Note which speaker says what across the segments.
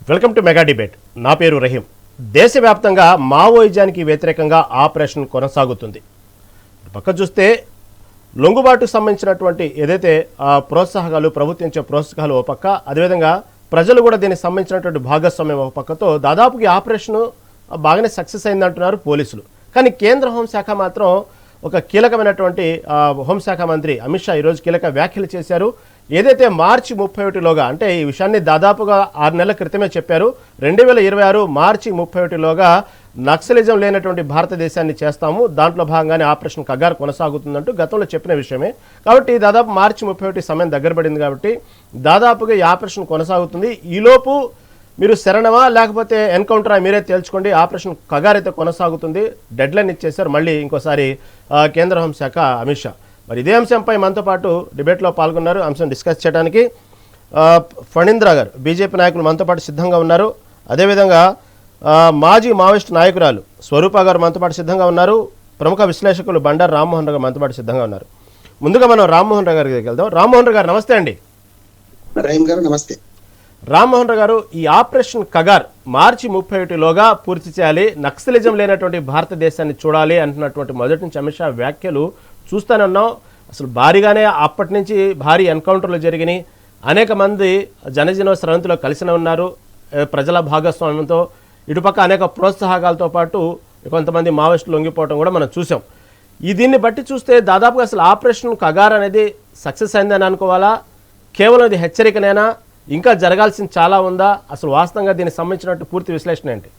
Speaker 1: Welcome to mega debate. నా పేరు రహీం. దేశవ్యాప్తంగా మావోయిజానికి వ్యతిరేకంగా ఆపరేషన్ కొనసాగుతుంది. పక్క చూస్తే లొంగుబాటుకు సంబంధించినటువంటి ఏదైతే ప్రోత్సాహకాలు ప్రభుత్వం ఇచ్చే ప్రోత్సాహాలు ఓ పక్క, అదేవిధంగా ప్రజలు కూడా దీనికి సంబంధించినటువంటి భాగస్వామ్యం ఒక పక్కతో దాదాపుగా ఈ ఆపరేషన్ బాగానే సక్సెస్ అయిందంటున్నారు పోలీసులు. కానీ కేంద్ర హోంశాఖ మాత్రం ఒక కీలకమైనటువంటి హోంశాఖ మంత్రి అమిత్ షా ఈరోజు కీలక వ్యాఖ్యలు చేశారు. ఏదైతే మార్చి 31లోగా, అంటే ఈ విషయాన్ని దాదాపుగా 6 నెలల క్రితమే చెప్పారు, 2026 మార్చి 31లోగా నక్సలిజం లేనటువంటి భారతదేశాన్ని చేస్తాము, దాంట్లో భాగంగానే ఆపరేషన్ కగార్ కొనసాగుతుందంటూ గతంలో చెప్పిన విషయమే. కాబట్టి దాదాపు మార్చి 31 సమయం దగ్గర పడింది కాబట్టి దాదాపుగా ఈ ఆపరేషన్ కొనసాగుతుంది. ఈలోపు మీరు శరణమా లేకపోతే ఎన్కౌంటరా మీరే తేల్చుకోండి, ఆపరేషన్ కగార్ అయితే కొనసాగుతుంది, డెడ్ లైన్ ఇచ్చేశారు మళ్ళీ ఇంకోసారి కేంద్ర హోంశాఖ అమిత్ షా. మరి ఇదే అంశంపై మనతో పాటు డిబేట్లో పాల్గొన్నారు. అంశం డిస్కస్ చేయడానికి ఫణీంద్ర గారు, బీజేపీ నాయకులు మనతో పాటు సిద్ధంగా ఉన్నారు. అదేవిధంగా మాజీ మావోయిస్ట్ నాయకురాలు స్వరూప గారు మనతో పాటు సిద్ధంగా ఉన్నారు. ప్రముఖ విశ్లేషకులు బండారు రామ్మోహన్ రావు గారు మనతో పాటు సిద్ధంగా ఉన్నారు. ముందుగా మనం రామ్మోహన్ రావు గారి దగ్గరికి వెళ్దాం. రామ్మోహన్ రావు గారు నమస్తే అండి.
Speaker 2: నమస్తే
Speaker 1: రామ్మోహన్ రావు గారు, ఈ ఆపరేషన్ కగార్ మార్చి 31లోగా పూర్తి చేయాలి, నక్సలిజం లేనటువంటి భారతదేశాన్ని చూడాలి అంటున్నటువంటి మొదటి నుంచి అమిత్ షా వ్యాఖ్యలు చూస్తూనే ఉన్నాం. అసలు భారీగానే అప్పటి నుంచి భారీ ఎన్కౌంటర్లు జరిగినాయి, అనేక మంది జనజీవన స్రవంతిలో కలిసిన ఉన్నారు ప్రజల భాగస్వామ్యంతో. ఇటుపక్క అనేక ప్రోత్సాహకాలతో పాటు కొంతమంది మావోయిస్టులు లొంగిపోవడం కూడా మనం చూసాం. దీన్ని బట్టి చూస్తే దాదాపుగా అసలు ఆపరేషన్ కగార్ అనేది సక్సెస్ అయిందని అనుకోవాలా, కేవలం ఇది హెచ్చరికనేనా, ఇంకా జరగాల్సింది చాలా ఉందా? అసలు వాస్తవంగా దీనికి సంబంధించినట్టు పూర్తి విశ్లేషణ ఏంటి?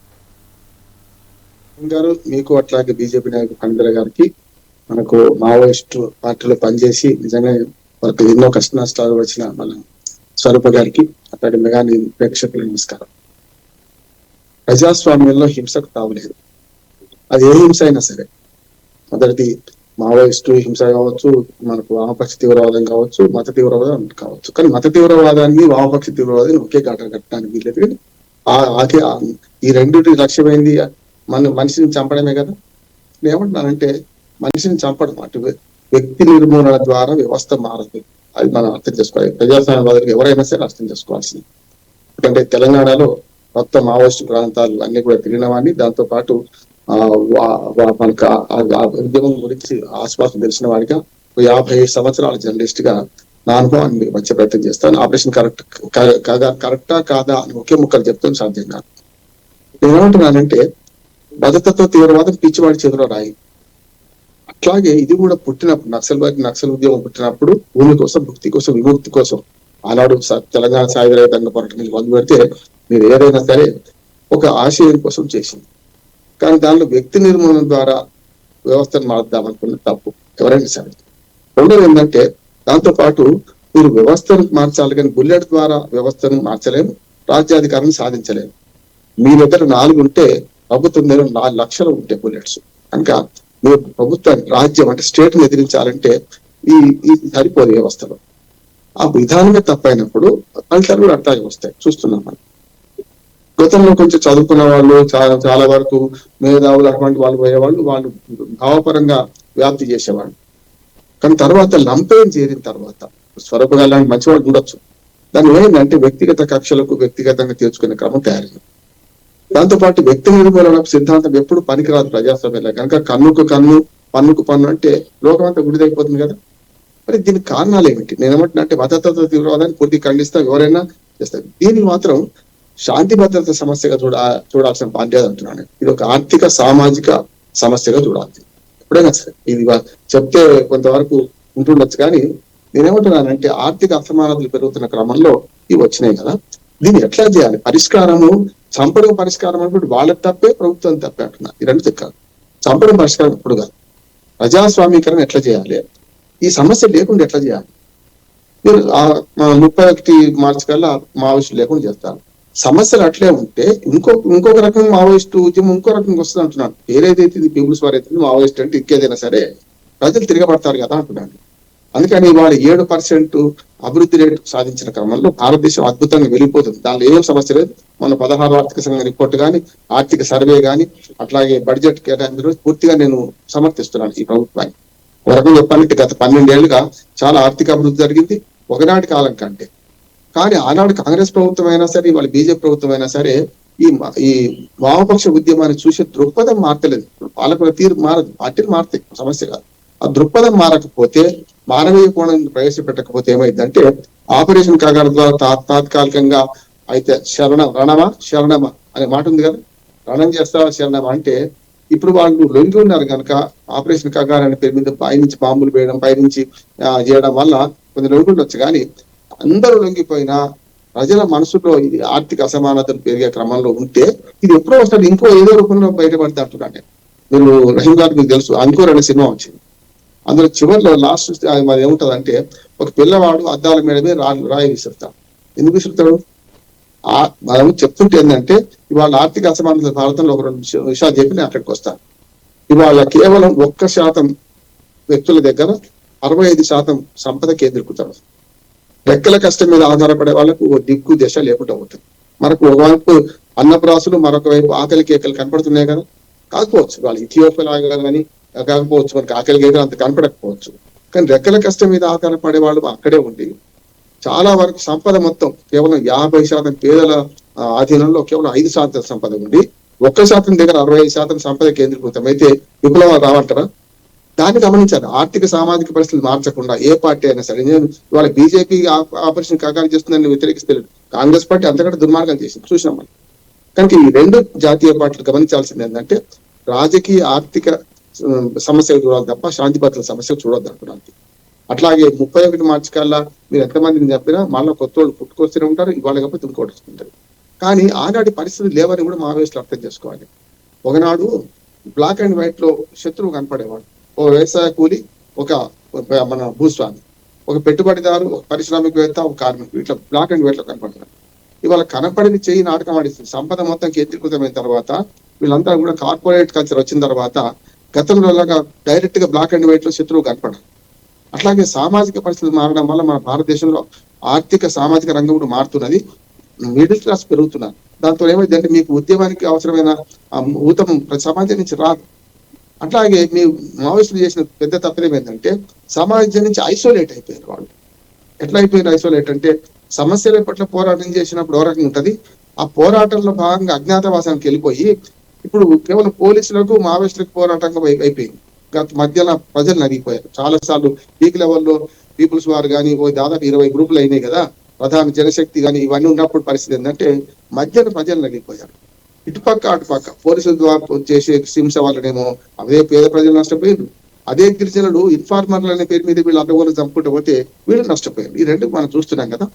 Speaker 2: గారు, మీకు అట్లాగే బీజేపీ నాయకుడు ఫణీంద్ర గారికి, మనకు మావోయిస్ట్ పార్టీలో పనిచేసి నిజంగా వాళ్ళకి ఎన్నో కష్ట నష్టాలు వచ్చిన మన స్వరూప గారికి, అట్లాగే మెగా ప్రేక్షకులు నమస్కారం. ప్రజాస్వామ్యంలో హింసకు తావులేదు. అది ఏ హింస అయినా సరే, మొదటిది మావోయిస్టు హింస కావచ్చు, మనకు వామపక్ష తీవ్రవాదం కావచ్చు, మత తీవ్రవాదం కావచ్చు. కానీ మత తీవ్రవాదాన్ని వామపక్ష తీవ్రవాదాన్ని ఒకే ఘాట కట్టడానికి వీలేదు. ఈ రెండింటి లక్ష్యమైంది మనిషిని చంపడమే కదా. నేను ఏమంటున్నానంటే, మనిషిని చంపడం, అటు వ్యక్తి నిర్మూలన ద్వారా వ్యవస్థ మారదు. అది మనం అర్థం చేసుకోవాలి. ప్రజాస్వామ్యవాదులు ఎవరైనా సరే అర్థం చేసుకోవాల్సింది. ఎందుకంటే తెలంగాణలో మొత్తం మావోయిస్టు ప్రాంతాలు అన్ని కూడా తిరిగినవాడిని, దాంతో పాటు మనకు ఉద్యమం గురించి ఆస్వాదం తెలిసిన వాడిగా 50 సంవత్సరాల జర్నలిస్ట్ గా నా అనుభవాన్ని వచ్చే ప్రయత్నం చేస్తాను. ఆపరేషన్ కరెక్టా కాదా అని ఒకే ముక్కలు చెప్తాను, సాధ్యం కాదు. నేనేమంటున్నానంటే, భద్రతతో తీవ్రవాదం పిచ్చివాడి చేతిలో రాయి. అట్లాగే ఇది కూడా పుట్టినప్పుడు నక్సల్ ఉద్యమం పుట్టినప్పుడు భూమి కోసం, భుక్తి కోసం, విముక్తి కోసం ఆనాడు తెలంగాణ సాయుధ రైతాంగ పోరాటం మొదలు పెడితే మీరు ఏదైనా సరే ఒక ఆశయం కోసం చేసింది. కానీ దానిలో వ్యక్తి నిర్మూలన ద్వారా వ్యవస్థను మార్దామనుకున్న తప్పు ఎవరైనా సరే. రెండోది ఏంటంటే, దాంతో పాటు మీరు వ్యవస్థను మార్చాలి, కానీ బుల్లెట్ ద్వారా వ్యవస్థను మార్చలేము, రాజ్యాధికారాన్ని సాధించలేము. మీ దగ్గర 4 ఉంటే ప్రభుత్వం దగ్గర 4 లక్షలు ఉంటాయి బుల్లెట్స్. కనుక మీరు ప్రభుత్వాన్ని, రాజ్యం అంటే స్టేట్ ని ఎదిరించాలంటే ఈ సరిపోదు వ్యవస్థలో. ఆ విధానమే తప్పైనప్పుడు ఫలితాలు కూడా అట్లాగే వస్తాయి, చూస్తున్నాం మనం. గతంలో కొంచెం చదువుకున్న వాళ్ళు, చాలా వరకు మేధావులు అటువంటి వాళ్ళు పోయేవాళ్ళు, వాళ్ళు భావపరంగా వ్యాప్తి చేసేవాళ్ళు. కానీ తర్వాత లంపేం చేరిన తర్వాత స్వరూపగా లాంటి మంచివాళ్ళు ఉండొచ్చు, దాన్ని ఏంటంటే వ్యక్తిగత కక్షలకు వ్యక్తిగతంగా తీర్చుకునే క్రమం తయారైంది. దాంతోపాటు వ్యక్తి నిర్మూలన సిద్ధాంతం ఎప్పుడు పనికిరాదు ప్రజాస్వామ్యంలో. కనుక కన్నుకు కన్ను, పన్నుకు పన్ను అంటే లోకమంతా గుడిదైపోతుంది కదా. మరి దీనికి కారణాలు ఏమిటి? నేను ఏమంటున్నా, భద్రత తీవ్రవాదాన్ని పూర్తి ఖండిస్తాం, ఎవరైనా చేస్తారు. దీనికి మాత్రం శాంతి భద్రత సమస్యగా చూడాల్సిన బాధ్యత అంటున్నాను. ఇది ఒక ఆర్థిక సామాజిక సమస్యగా చూడాలి ఎప్పుడైనా సరే. ఇది చెప్తే కొంతవరకు ఉంటుండొచ్చు, కానీ నేనేమంటున్నానంటే, ఆర్థిక అసమానతలు పెరుగుతున్న క్రమంలో ఇవి వచ్చినాయి కదా. దీన్ని ఎట్లా చేయాలి? పరిష్కారము చంపడం పరిష్కారం అంటే వాళ్ళకి తప్పే, ప్రభుత్వం తప్పే అంటున్నా. ఈ రెండు చెక్కాలి. చంపడం పరిష్కారం ఎప్పుడు కాదు. ప్రజాస్వామీకరణ ఎట్లా చేయాలి, ఈ సమస్య లేకుండా ఎట్లా చేయాలి? మీరు 31 మార్చి కల్లా మావోయిస్టులు లేకుండా చేస్తారు. సమస్యలు అట్లే ఉంటే ఇంకొక రకం మావోయిస్టు ఉద్యమం ఇంకో రకంగా వస్తుంది అంటున్నాను. ఏదైతే ఇది పీపుల్స్ వార్ అయితే మావోయిస్ట్ అంటే ఇంకేదైనా సరే ప్రజలు తిరగబడతారు కదా అంటున్నాను. అందుకని వాళ్ళు 7% అభివృద్ధి రేటు సాధించిన క్రమంలో భారతదేశం అద్భుతంగా వెళ్ళిపోతుంది. దానిలో ఏం సమస్య లేదు. మన 16 ఆర్థిక సంఘం రిపోర్ట్ కానీ, ఆర్థిక సర్వే కానీ, అట్లాగే బడ్జెట్ కేటాయింపు పూర్తిగా నేను సమర్థిస్తున్నాను ఈ ప్రభుత్వాన్ని. ఒక రకంగా చెప్పాలంటే గత 12 ఏళ్లుగా చాలా ఆర్థిక అభివృద్ధి జరిగింది ఒకనాటి కాలం కంటే. కానీ ఆనాడు కాంగ్రెస్ ప్రభుత్వం అయినా సరే ఇవాళ బీజేపీ ప్రభుత్వం అయినా సరే ఈ వామపక్ష ఉద్యమాన్ని చూసే దృక్పథం మారతలేదు. పాలకుల తీరు మారదు, పార్టీలు మారుతాయి, సమస్య కాదు. ఆ దృక్పథం మారకపోతే, మానవీయ కోణం ప్రవేశపెట్టకపోతే ఏమైందంటే ఆపరేషన్ కాగాల ద్వారా తాత్కాలికంగా అయితే శరణమా అనే మాట ఉంది కదా, రణం చేస్తావా శరణమా అంటే ఇప్పుడు వాళ్ళు లొంగి ఉన్నారు కనుక ఆపరేషన్ కాగార్ అనే పేరు మీద పైనుంచి బాంబులు వేయడం, పైనుంచి చేయడం వల్ల కొన్ని లొంగి ఉండొచ్చు. కానీ అందరూ లొంగిపోయినా ప్రజల మనసులో ఇది ఆర్థిక అసమానతలు పెరిగే క్రమంలో ఉంటే ఇది ఎప్పుడో వస్తుంది, ఇంకో ఏదో రూపంలో బయటపడితే అంటున్నాను. మీరు రహీం గారు మీకు తెలుసు అంకుర్ అనే సినిమా వచ్చింది. అందులో చివరిలో లాస్ట్ అది ఏముంటది అంటే ఒక పిల్లవాడు అద్దాల మీద రాయి విసురుతాడు. ఎందుకు విసురుతాడు? మనం చెప్తుంటే ఏంటంటే ఇవాళ ఆర్థిక అసమానతలు భారతంలో ఒక 2 విషయాలు చెప్పి నేను అక్కడికి వస్తాను. ఇవాళ కేవలం 1% వ్యక్తుల దగ్గర 65% సంపద కేంద్రీకృతం. రెక్కల కష్టం మీద ఆధారపడే వాళ్ళకు దిక్కు దశ లేకుండా అవుతుంది. మనకు ఒకవైపు అన్నప్రాసులు, మరొక వైపు ఆకలి కేకలు కనపడుతున్నాయి కదా. కాకపోవచ్చు వాళ్ళు ఇథియోపియా లాగా కానీ కాకపోవచ్చు, మనకి ఆకలి కేకలు అంత కనపడకపోవచ్చు. కానీ రెక్కల కష్టం మీద ఆధారపడే వాళ్ళు అక్కడే ఉండి చాలా వరకు సంపద మొత్తం కేవలం 50% పేదల ఆధీనంలో కేవలం 5% సంపద ఉండి 1% దగ్గర 65% సంపద కేంద్రీకృతం అయితే విప్లవం రావంటారా? దాన్ని గమనించాలి. ఆర్థిక సామాజిక పరిస్థితులు మార్చకుండా ఏ పార్టీ అయినా సరే, నేను ఇవాళ బీజేపీ ఆపరేషన్ కాగారు చేస్తుందని వ్యతిరేకిస్తలేదు, కాంగ్రెస్ పార్టీ అంతకంటే దుర్మార్గం చేసింది చూసినాం మనం. కనుక ఈ 2 జాతీయ పార్టీలు గమనించాల్సింది ఏంటంటే రాజకీయ ఆర్థిక సమస్యలు చూడాలి తప్ప శాంతి భద్రతల సమస్యలు చూడొద్దు అంటున్నాను. అట్లాగే 31 మార్చి కల్లా మీరు ఎంతమందిని చెప్పినా మళ్ళీ కొత్త వాళ్ళు పుట్టుకొస్తూనే ఉంటారు, ఇవాళ కాకపోతే ఇంకోటి వస్తుంటారు. కానీ ఆనాటి పరిస్థితులు లేవని కూడా మావోయిస్టులు అర్థం చేసుకోవాలి. ఒకనాడు బ్లాక్ అండ్ వైట్ లో శత్రువు కనపడేవాడు. ఓ వ్యవసాయ కూలి, ఒక మన భూస్వామి, ఒక పెట్టుబడిదారు, ఒక పారిశ్రామికవేత్త, ఒక కార్మికుడు, ఇట్లా బ్లాక్ అండ్ వైట్ లో కనపడుతున్నారు. ఇవాళ కనపడిని చెయ్యి నాటకం ఆడిస్తుంది. సంపద మొత్తం కేంద్రీకృతమైన తర్వాత వీళ్ళంతా కూడా కార్పొరేట్ కల్చర్ వచ్చిన తర్వాత గతంలో డైరెక్ట్ గా బ్లాక్ అండ్ వైట్ లో శత్రువు కనపడరు. అట్లాగే సామాజిక పరిస్థితులు మారడం వల్ల మన భారతదేశంలో ఆర్థిక సామాజిక రంగం కూడా మారుతున్నది, మిడిల్ క్లాస్ పెరుగుతున్నారు. దాంతో ఏమైందంటే మీకు ఉద్యమానికి అవసరమైన ఊతం సమాజం నుంచి రాదు. అట్లాగే మీ మావోయిస్టులు చేసిన పెద్ద తప్పేం ఏంటంటే సమాజం నుంచి ఐసోలేట్ అయిపోయారు వాళ్ళు. ఎట్లా అయిపోయారు ఐసోలేట్ అంటే సమస్యల పట్ల పోరాటం చేసినప్పుడు ఓ రకంగా ఉంటది, ఆ పోరాటంలో భాగంగా అజ్ఞాతవాసానికి వెళ్ళిపోయి ఇప్పుడు కేవలం పోలీసులకు మావోయిస్టులకు పోరాటంగా అయిపోయింది. గత మధ్యలో ప్రజలు నలిగిపోయారు. చాలా సార్లు పీక్ లెవెల్లో పీపుల్స్ వారు కానీ దాదాపు 20 గ్రూపులు అయినాయి కదా, ప్రధాన జనశక్తి కానీ ఇవన్నీ ఉన్నప్పుడు పరిస్థితి ఏంటంటే మధ్యలో ప్రజలు నలిగిపోయారు. ఇటుపక్క అటుపక్క పోలీసుల ద్వారా చేసే హింస వల్లనేమో అదే పేద ప్రజలు నష్టపోయారు, అదే గిరిజనులు ఇన్ఫార్మర్లు అనే పేరు మీద వీళ్ళు అడ్డగోలు చంపుకుంటూ పోతే వీళ్ళు నష్టపోయారు. ఈ రెండు మనం చూస్తున్నాం కదా.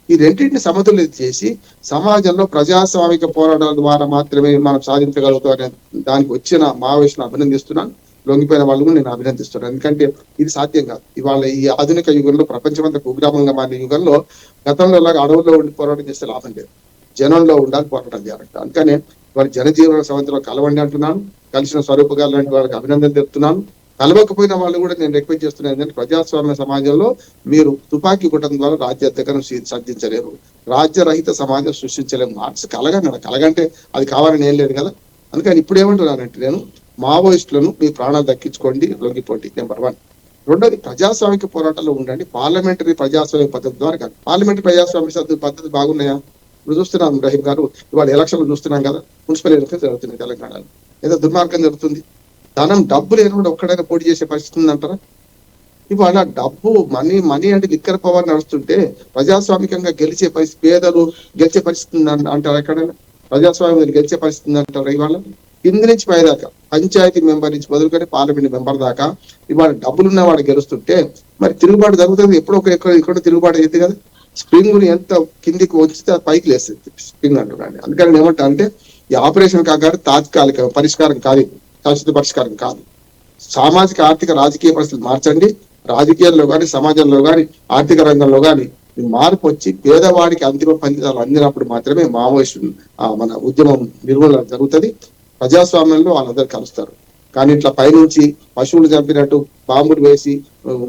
Speaker 2: ఈ రెండింటిని సమతుల్యం చేసి సమాజంలో ప్రజాస్వామిక పోరాటాల ద్వారా మాత్రమే మనం సాధించగలుగుతాం దానికి వచ్చిన మావోయిస్టులను అభినందిస్తున్నాను. లొంగిపోయిన వాళ్ళు నేను అభినందిస్తున్నాను. ఎందుకంటే ఇది సాధ్యం కాదు. ఇవాళ ఈ ఆధునిక యుగంలో ప్రపంచమంతా కుగ్రామంగా మారిన యుగంలో గతంలో లాగా అడవుల్లో ఉండి పోరాటం చేస్తే లాభం లేదు, జనంలో ఉండాలి, పోరాటం చేయాలంట. అందుకనే వారి జనజీవన సవంతిలో కలవండి అంటున్నాను. కలిసిన స్వరూప గారు లాంటి వాళ్ళకి అభినందన చెప్తున్నాను. కలవకపోయిన వాళ్ళు కూడా నేను రిక్వెస్ట్ చేస్తున్నాను. ఏంటంటే ప్రజాస్వామ్య సమాజంలో మీరు తుపాకీ కొట్టడం ద్వారా రాజ్యాధికారం సాధించలేరు, రాజ్యరహిత సమాజం సృష్టించలేము. మార్క్స్ కలగంటే అది కావాలని ఏం లేదు కదా. అందుకని ఇప్పుడు ఏమంటున్నానంటే నేను మావోయిస్టులను మీ ప్రాణాలు దక్కించుకోండి, లొంగిపోండి, నెంబర్ 1. రెండోది ప్రజాస్వామిక పోరాటంలో ఉండండి. పార్లమెంటరీ ప్రజాస్వామ్య పద్ధతి ద్వారా కాదు. పార్లమెంటరీ ప్రజాస్వామ్య పద్ధతి బాగున్నాయా? ఇప్పుడు చూస్తున్నాం రహీం గారు, ఇవాళ ఎలక్షన్లు చూస్తున్నాం కదా, మున్సిపల్ ఎలక్షన్ జరుగుతుంది తెలంగాణలో. ఏదో దుర్మార్గం జరుగుతుంది. ధనం డబ్బు లేకుండా ఒక్కడైనా పోటీ చేసే పరిస్థితి ఉందంటారా? ఇవాళ డబ్బు మనీ అంటే లిక్కర్ పవర్ నడుస్తుంటే ప్రజాస్వామికంగా గెలిచే పరిస్థితి, పేదలు గెలిచే పరిస్థితి అంటారు ఎక్కడైనా? ప్రజాస్వామ్యం గెలిచే పరిస్థితి అంటారు? ఇవాళ కింది నుంచి పైదాకా పంచాయతీ మెంబర్ నుంచి మొదలుకొని పార్లమెంట్ మెంబర్ దాకా ఇవాళ డబ్బులున్న వాడు గెలుస్తుంటే మరి తిరుగుబాటు జరుగుతుంది. ఎప్పుడో ఎక్కడ తిరుగుబాటు అయింది కదా. స్ప్రింగ్ ని ఎంత కిందికి వచ్చితే పైకి లేస్తుంది స్ప్రింగ్ అంటున్నాను. అందుకని ఏమంటా అంటే ఈ ఆపరేషన్ కాగారు తాత్కాలిక పరిష్కారం కాదు, శాశ్వత పరిష్కారం కాదు. సామాజిక ఆర్థిక రాజకీయ పరిస్థితులు మార్చండి. రాజకీయాల్లో కానీ సమాజంలో కానీ ఆర్థిక రంగంలో కానీ మార్పు వచ్చి పేదవాడికి అంతిమ ఫలితాలు అందినప్పుడు మాత్రమే మావోయిస్టు మన ఉద్యమం నిర్మూలన జరుగుతుంది. ప్రజాస్వామ్యంలో వాళ్ళందరూ కలుస్తారు. కానీ ఇట్లా పైనుంచి పశువులు చంపినట్టు బాంబులు వేసి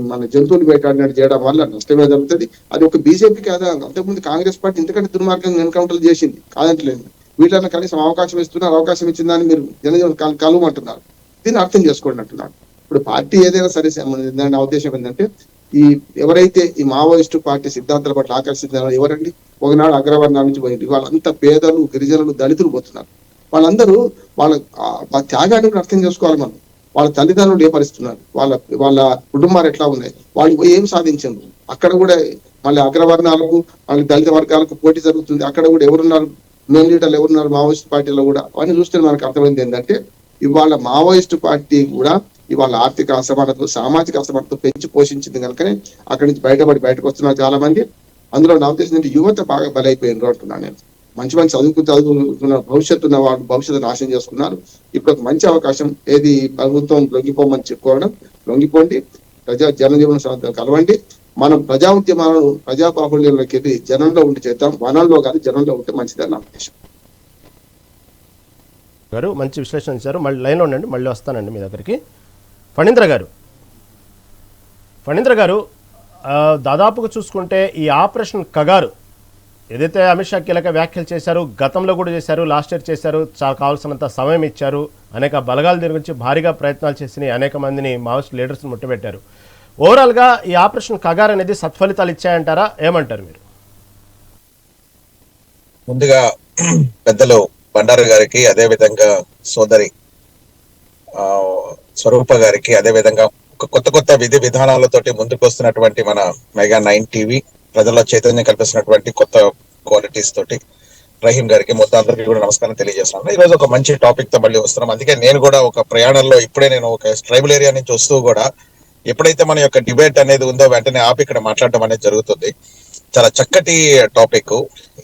Speaker 2: మన జంతువులు వేటాడినట్టు చేయడం వల్ల నష్టమే జరుగుతుంది. అది ఒక బీజేపీ కాదా, అంతకుముందు కాంగ్రెస్ పార్టీ ఇంతకంటే దుర్మార్గంగా ఎన్కౌంటర్లు చేసింది కాదంటలేదు. వీళ్ళని కనీసం అవకాశం ఇస్తున్నారు, అవకాశం ఇచ్చిందని మీరు జనజీవన కలవమంటున్నారు. దీన్ని అర్థం చేసుకోండి అంటున్నాను. ఇప్పుడు పార్టీ ఏదైనా సరే నా ఉద్దేశం ఏంటంటే ఈ ఎవరైతే ఈ మావోయిస్టు పార్టీ సిద్ధాంతాల పట్ల ఆకర్షించారో ఎవరండి? ఒకనాడు అగ్రవర్ణాల నుంచి పోయింది, వాళ్ళంతా పేదలు, గిరిజనులు, దళితులు పోతున్నారు. వాళ్ళందరూ వాళ్ళ త్యాగాన్ని కూడా అర్థం చేసుకోవాలి మనం. వాళ్ళ తల్లిదండ్రులు ఏ పరిస్తున్నారు, వాళ్ళ కుటుంబాలు ఎట్లా ఉన్నాయి, వాళ్ళు ఏం సాధించారు. అక్కడ కూడా మళ్ళీ అగ్రవర్ణాలకు మళ్ళీ దళిత వర్గాలకు పోటీ జరుగుతుంది. అక్కడ కూడా ఎవరున్నారు, మెయిన్ లీడర్లు ఎవరున్నారు మావోయిస్ట్ పార్టీలో కూడా. అవన్నీ చూస్తే మనకు అర్థమైంది ఏంటంటే ఇవాళ మావోయిస్టు పార్టీ కూడా ఇవాళ ఆర్థిక అసమానతలు, సామాజిక అసమానతలు పెంచి పోషించింది కనుకనే అక్కడి నుంచి బయటకు వస్తున్నారు చాలా మంది. అందులో నా ఉద్దేశం ఏంటంటే యువత బాగా బలైపోయినారు అంటున్నాను నేను. మంచి చదువుకున్న భవిష్యత్తు ఉన్న వాళ్ళు భవిష్యత్తు నాశనం చేసుకున్నారు. ఇప్పుడు ఒక మంచి అవకాశం ఏది, ప్రభుత్వం లొంగిపోమని చెప్పుకోవడం. లొంగిపోండి, జనజీవన సాధనలు కలవండి. మనం ప్రజా ఉద్యమాలను ప్రజా బాహుళ్యంలోకి వెళ్ళి జనంలో ఉండి చేద్దాం, వనంలో కాదు జనంలో ఉంటే మంచిదని నా ఉద్దేశం.
Speaker 1: గారు మంచి విశ్లేషణ ఇచ్చారు. మళ్ళీ లైన్లో ఉండండి, మళ్ళీ వస్తానండి మీ దగ్గరికి. ఫణీంద్ర గారు దాదాపుగా చూసుకుంటే ఈ ఆపరేషన్ కగారు ఏదైతే అమిత్ షా కీలక వ్యాఖ్యలు చేశారు, గతంలో కూడా చేశారు, లాస్ట్ ఇయర్ చేశారు, చాలా కావాల్సినంత సమయం ఇచ్చారు, అనేక బలగాల దగ్గర నుంచి భారీగా ప్రయత్నాలు చేసి అనేక మందిని మావోయిస్ట్ లీడర్స్ని ముట్టబెట్టారు. ఓవరాల్గా ఈ ఆపరేషన్ కగార్ అనేది సత్ఫలితాలు ఇచ్చాయంటారా, ఏమంటారు మీరు?
Speaker 3: ముందుగా పెద్దలు బండారు గారికి, అదే విధంగా సోదరి స్వరూప గారికి, అదే విధంగా కొత్త విధి విధానాలతోటి ముందుకు వస్తున్నటువంటి మన మెగా 9 టీవీ ప్రజల్లో చైతన్యం కల్పిస్తున్నటువంటి కొత్త క్వాలిటీస్ తోటి రహీం గారికి, మొత్తం అందరికీ కూడా నమస్కారం తెలియజేస్తున్నాను. ఈ రోజు ఒక మంచి టాపిక్ తో మళ్ళీ వస్తున్నాం. అందుకే నేను కూడా ఒక ప్రయాణంలో ఇప్పుడే నేను ఒక ట్రైబల్ ఏరియా నుంచి వస్తూ కూడా ఎప్పుడైతే మన యొక్క డిబేట్ అనేది ఉందో వెంటనే ఆపి ఇక్కడ మాట్లాడడం అనేది జరుగుతుంది. చాలా చక్కటి టాపిక్.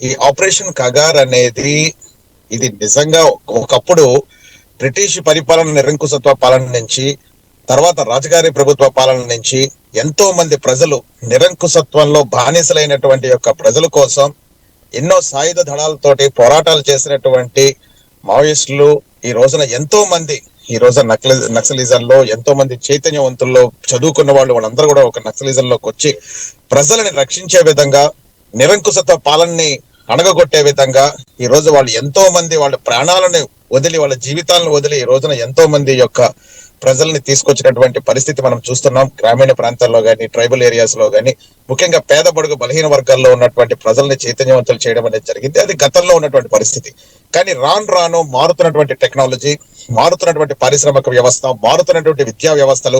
Speaker 3: ఈ ఆపరేషన్ కగార్ అనేది ఇది నిజంగా ఒకప్పుడు బ్రిటిష్ పరిపాలన, నిరంకుశత్వ పాలన నుంచి, తర్వాత రాజుగారి ప్రభుత్వ పాలన నుంచి ఎంతో మంది ప్రజలు నిరంకుశత్వంలో బానిసలైనటువంటి యొక్క ప్రజల కోసం ఎన్నో సాయుధ దళాలతోటి పోరాటాలు చేసినటువంటి మావోయిస్టులు ఈ రోజున ఎంతో మంది, ఈ రోజు నక్సలిజంలో ఎంతో మంది చైతన్యవంతుల్లో చదువుకున్న వాళ్ళందరూ కూడా ఒక నక్సలిజంలోకి వచ్చి ప్రజలని రక్షించే విధంగా, నిరంకుశత్వ పాలనని అణగగొట్టే విధంగా ఈ రోజు వాళ్ళు ఎంతో మంది వాళ్ళ ప్రాణాలను వదిలి, వాళ్ళ జీవితాలను వదిలి ఈ రోజున ఎంతో మంది యొక్క ప్రజల్ని తీసుకొచ్చినటువంటి పరిస్థితి మనం చూస్తున్నాం. గ్రామీణ ప్రాంతాల్లో కానీ, ట్రైబల్ ఏరియాస్ లో కానీ, ముఖ్యంగా పేద బడుగు బలహీన వర్గాల్లో ఉన్నటువంటి ప్రజల్ని చైతన్యవంతులు చేయడం అనేది జరిగింది. అది గతంలో ఉన్నటువంటి పరిస్థితి. కానీ రాను మారుతున్నటువంటి టెక్నాలజీ, మారుతున్నటువంటి పారిశ్రామిక వ్యవస్థ, మారుతున్నటువంటి విద్యా వ్యవస్థలు,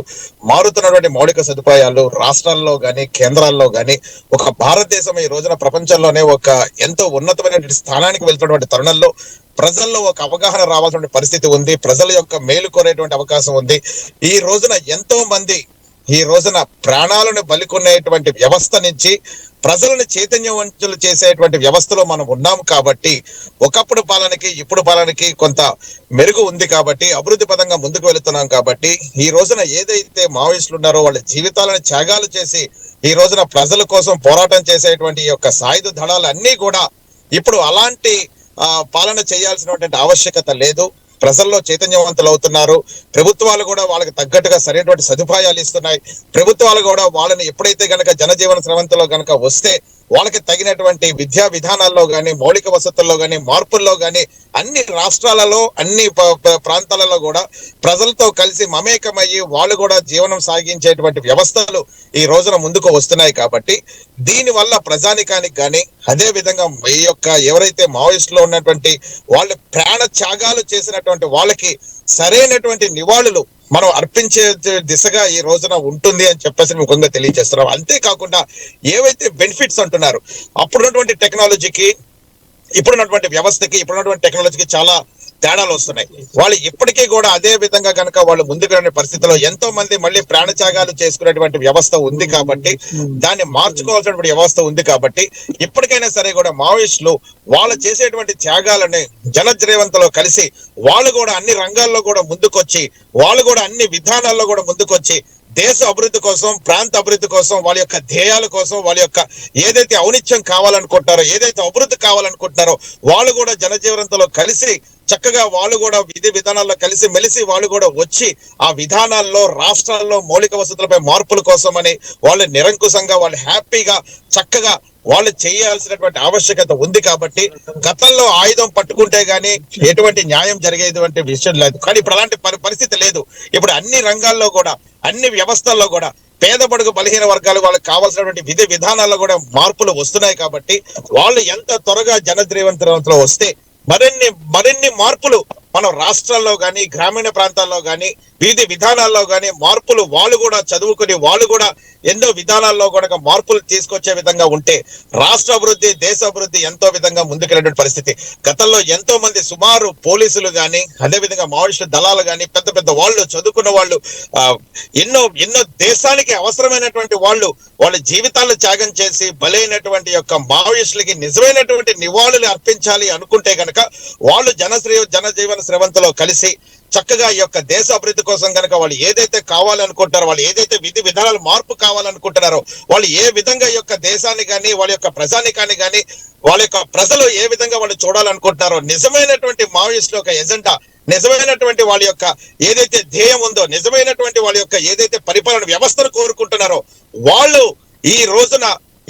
Speaker 3: మారుతున్నటువంటి మౌలిక సదుపాయాలు రాష్ట్రాల్లో గాని, కేంద్రాల్లో గాని, ఒక భారతదేశం ఈ రోజున ప్రపంచంలోనే ఒక ఎంతో ఉన్నతమైనటువంటి స్థానానికి వెళ్తున్నటువంటి తరుణంలో ప్రజల్లో ఒక అవగాహన రావాల్సిన పరిస్థితి ఉంది. ప్రజల యొక్క మేలు కోరేటువంటి అవకాశం ఉంది. ఈ రోజున ఎంతో మంది ఈ రోజున ప్రాణాలను బలికొనేటువంటి వ్యవస్థ నుంచి ప్రజలను చైతన్యవంతులు చేసేటువంటి వ్యవస్థలో మనం ఉన్నాం కాబట్టి, ఒకప్పుడు పాలనకి ఇప్పుడు పాలనకి కొంత మెరుగు ఉంది కాబట్టి, అభివృద్ధి పదంగా ముందుకు వెళుతున్నాం కాబట్టి, ఈ రోజున ఏదైతే మావోయిస్టులు ఉన్నారో వాళ్ళ జీవితాలను త్యాగాలు చేసి ఈ రోజున ప్రజల కోసం పోరాటం చేసేటువంటి యొక్క సాయుధ దళాలన్నీ కూడా ఇప్పుడు అలాంటి పాలన చేయాల్సినటువంటి ఆవశ్యకత లేదు. ప్రజల్లో చైతన్యవంతులు అవుతున్నారు. ప్రభుత్వాలు కూడా వాళ్ళకి తగ్గట్టుగా సరైనటువంటి సదుపాయాలు ఇస్తున్నాయి. ప్రభుత్వాలు కూడా వాళ్ళని ఎప్పుడైతే గనక జనజీవన స్రవంతిలో గనక వస్తే వాళ్ళకి తగినటువంటి విద్యా విధానాల్లో కానీ, మౌలిక వసతుల్లో కానీ, మార్పుల్లో కానీ అన్ని రాష్ట్రాలలో, అన్ని ప్రాంతాలలో కూడా ప్రజలతో కలిసి మమేకమయ్యి వాళ్ళు కూడా జీవనం సాగించేటువంటి వ్యవస్థలు ఈ రోజున ముందుకు వస్తున్నాయి. కాబట్టి దీని వల్ల ప్రజానికానికి కానీ, అదే విధంగా ఈ యొక్క ఎవరైతే మావోయిస్టులో ఉన్నటువంటి వాళ్ళు ప్రాణ త్యాగాలు చేసినటువంటి వాళ్ళకి సరైనటువంటి నివాళులు మనం అర్పించే దిశగా ఈ రోజున ఉంటుంది అని చెప్పేసి ముఖ్యంగా తెలియజేస్తున్నాం. అంతేకాకుండా ఏవైతే బెనిఫిట్స్ అంటున్నారు, అప్పుడున్నటువంటి టెక్నాలజీకి ఇప్పుడున్నటువంటి వ్యవస్థకి, ఇప్పుడున్నటువంటి టెక్నాలజీకి చాలా తేడాలు వస్తున్నాయి. వాళ్ళు ఇప్పటికీ కూడా అదే విధంగా కనుక వాళ్ళు ముందుకు వెళ్ళే పరిస్థితిలో ఎంతో మంది మళ్ళీ ప్రాణత్యాగాలు చేసుకునేటువంటి వ్యవస్థ ఉంది కాబట్టి, దాన్ని మార్చుకోవాల్సినటువంటి వ్యవస్థ ఉంది కాబట్టి, ఇప్పటికైనా సరే కూడా మావోయిస్టులు వాళ్ళు చేసేటువంటి త్యాగాలని జనజీవంతలో కలిసి వాళ్ళు కూడా అన్ని రంగాల్లో కూడా ముందుకొచ్చి, వాళ్ళు కూడా అన్ని విధానాల్లో కూడా ముందుకొచ్చి దేశ అభివృద్ధి కోసం, ప్రాంత అభివృద్ధి కోసం, వాళ్ళ యొక్క ధ్యేయాల కోసం, వాళ్ళ యొక్క ఏదైతే ఔనిత్యం కావాలనుకుంటున్నారో, ఏదైతే అభివృద్ధి కావాలనుకుంటున్నారో వాళ్ళు కూడా జనజీవనంతో కలిసి చక్కగా వాళ్ళు కూడా విధి విధానాల్లో కలిసి మెలిసి వాళ్ళు కూడా వచ్చి ఆ విధానాల్లో, రాష్ట్రాల్లో మౌలిక వసతులపై మార్పుల కోసమని వాళ్ళు నిరంకుశంగా, వాళ్ళు హ్యాపీగా చక్కగా వాళ్ళు చేయాల్సినటువంటి ఆవశ్యకత ఉంది. కాబట్టి గతంలో ఆయుధం పట్టుకుంటే గానీ ఎటువంటి న్యాయం జరిగేటువంటి విషయం లేదు. కానీ ఇప్పుడు అలాంటి పరిస్థితి లేదు. ఇప్పుడు అన్ని రంగాల్లో కూడా, అన్ని వ్యవస్థల్లో కూడా పేద బడుగు బలహీన వర్గాలు వాళ్ళకి కావాల్సినటువంటి విధి విధానాల్లో కూడా మార్పులు వస్తున్నాయి కాబట్టి వాళ్ళు ఎంత త్వరగా జనజీవనంలో వస్తే మరిన్ని మార్పులు మనం రాష్ట్రాల్లో గాని గ్రామీణ ప్రాంతాల్లో గాని వీధి విధానాల్లో గాని మార్పులు వాళ్ళు కూడా చదువుకుని వాళ్ళు కూడా ఎన్నో విధానాల్లో కూడా మార్పులు తీసుకొచ్చే విధంగా ఉంటే రాష్ట్ర అభివృద్ధి దేశ అభివృద్ధి ఎంతో విధంగా ముందుకెళ్ళే పరిస్థితి. గతంలో ఎంతో మంది సుమారు పోలీసులు గాని అదేవిధంగా మావోయిస్టు దళాలు గాని పెద్ద పెద్ద వాళ్ళు చదువుకున్న వాళ్ళు ఎన్నో దేశానికి అవసరమైనటువంటి వాళ్ళ జీవితాలను త్యాగం చేసి బలైనటువంటి యొక్క మావోయిస్టులకి నిజమైనటువంటి నివాళులు అర్పించాలి అనుకుంటే గనక వాళ్ళు జనజీవన స్రవంతిలో కలిసి చక్కగా ఈ యొక్క దేశ అభివృద్ధి కోసం కనుక వాళ్ళు ఏదైతే కావాలనుకుంటారో వాళ్ళు ఏదైతే విధి విధానాలు మార్పు కావాలనుకుంటున్నారో వాళ్ళు ఏ విధంగా ఈ యొక్క దేశాన్ని కానీ వాళ్ళ యొక్క ప్రజానికాన్ని కానీ వాళ్ళ యొక్క ప్రజలు ఏ విధంగా వాళ్ళు చూడాలనుకుంటున్నారో నిజమైనటువంటి మావోయిస్టుల యొక్క ఎజెండా నిజమైనటువంటి వాళ్ళ యొక్క ఏదైతే ధ్యేయం ఉందో నిజమైనటువంటి వాళ్ళ యొక్క ఏదైతే పరిపాలన వ్యవస్థను కోరుకుంటున్నారో వాళ్ళు ఈ రోజున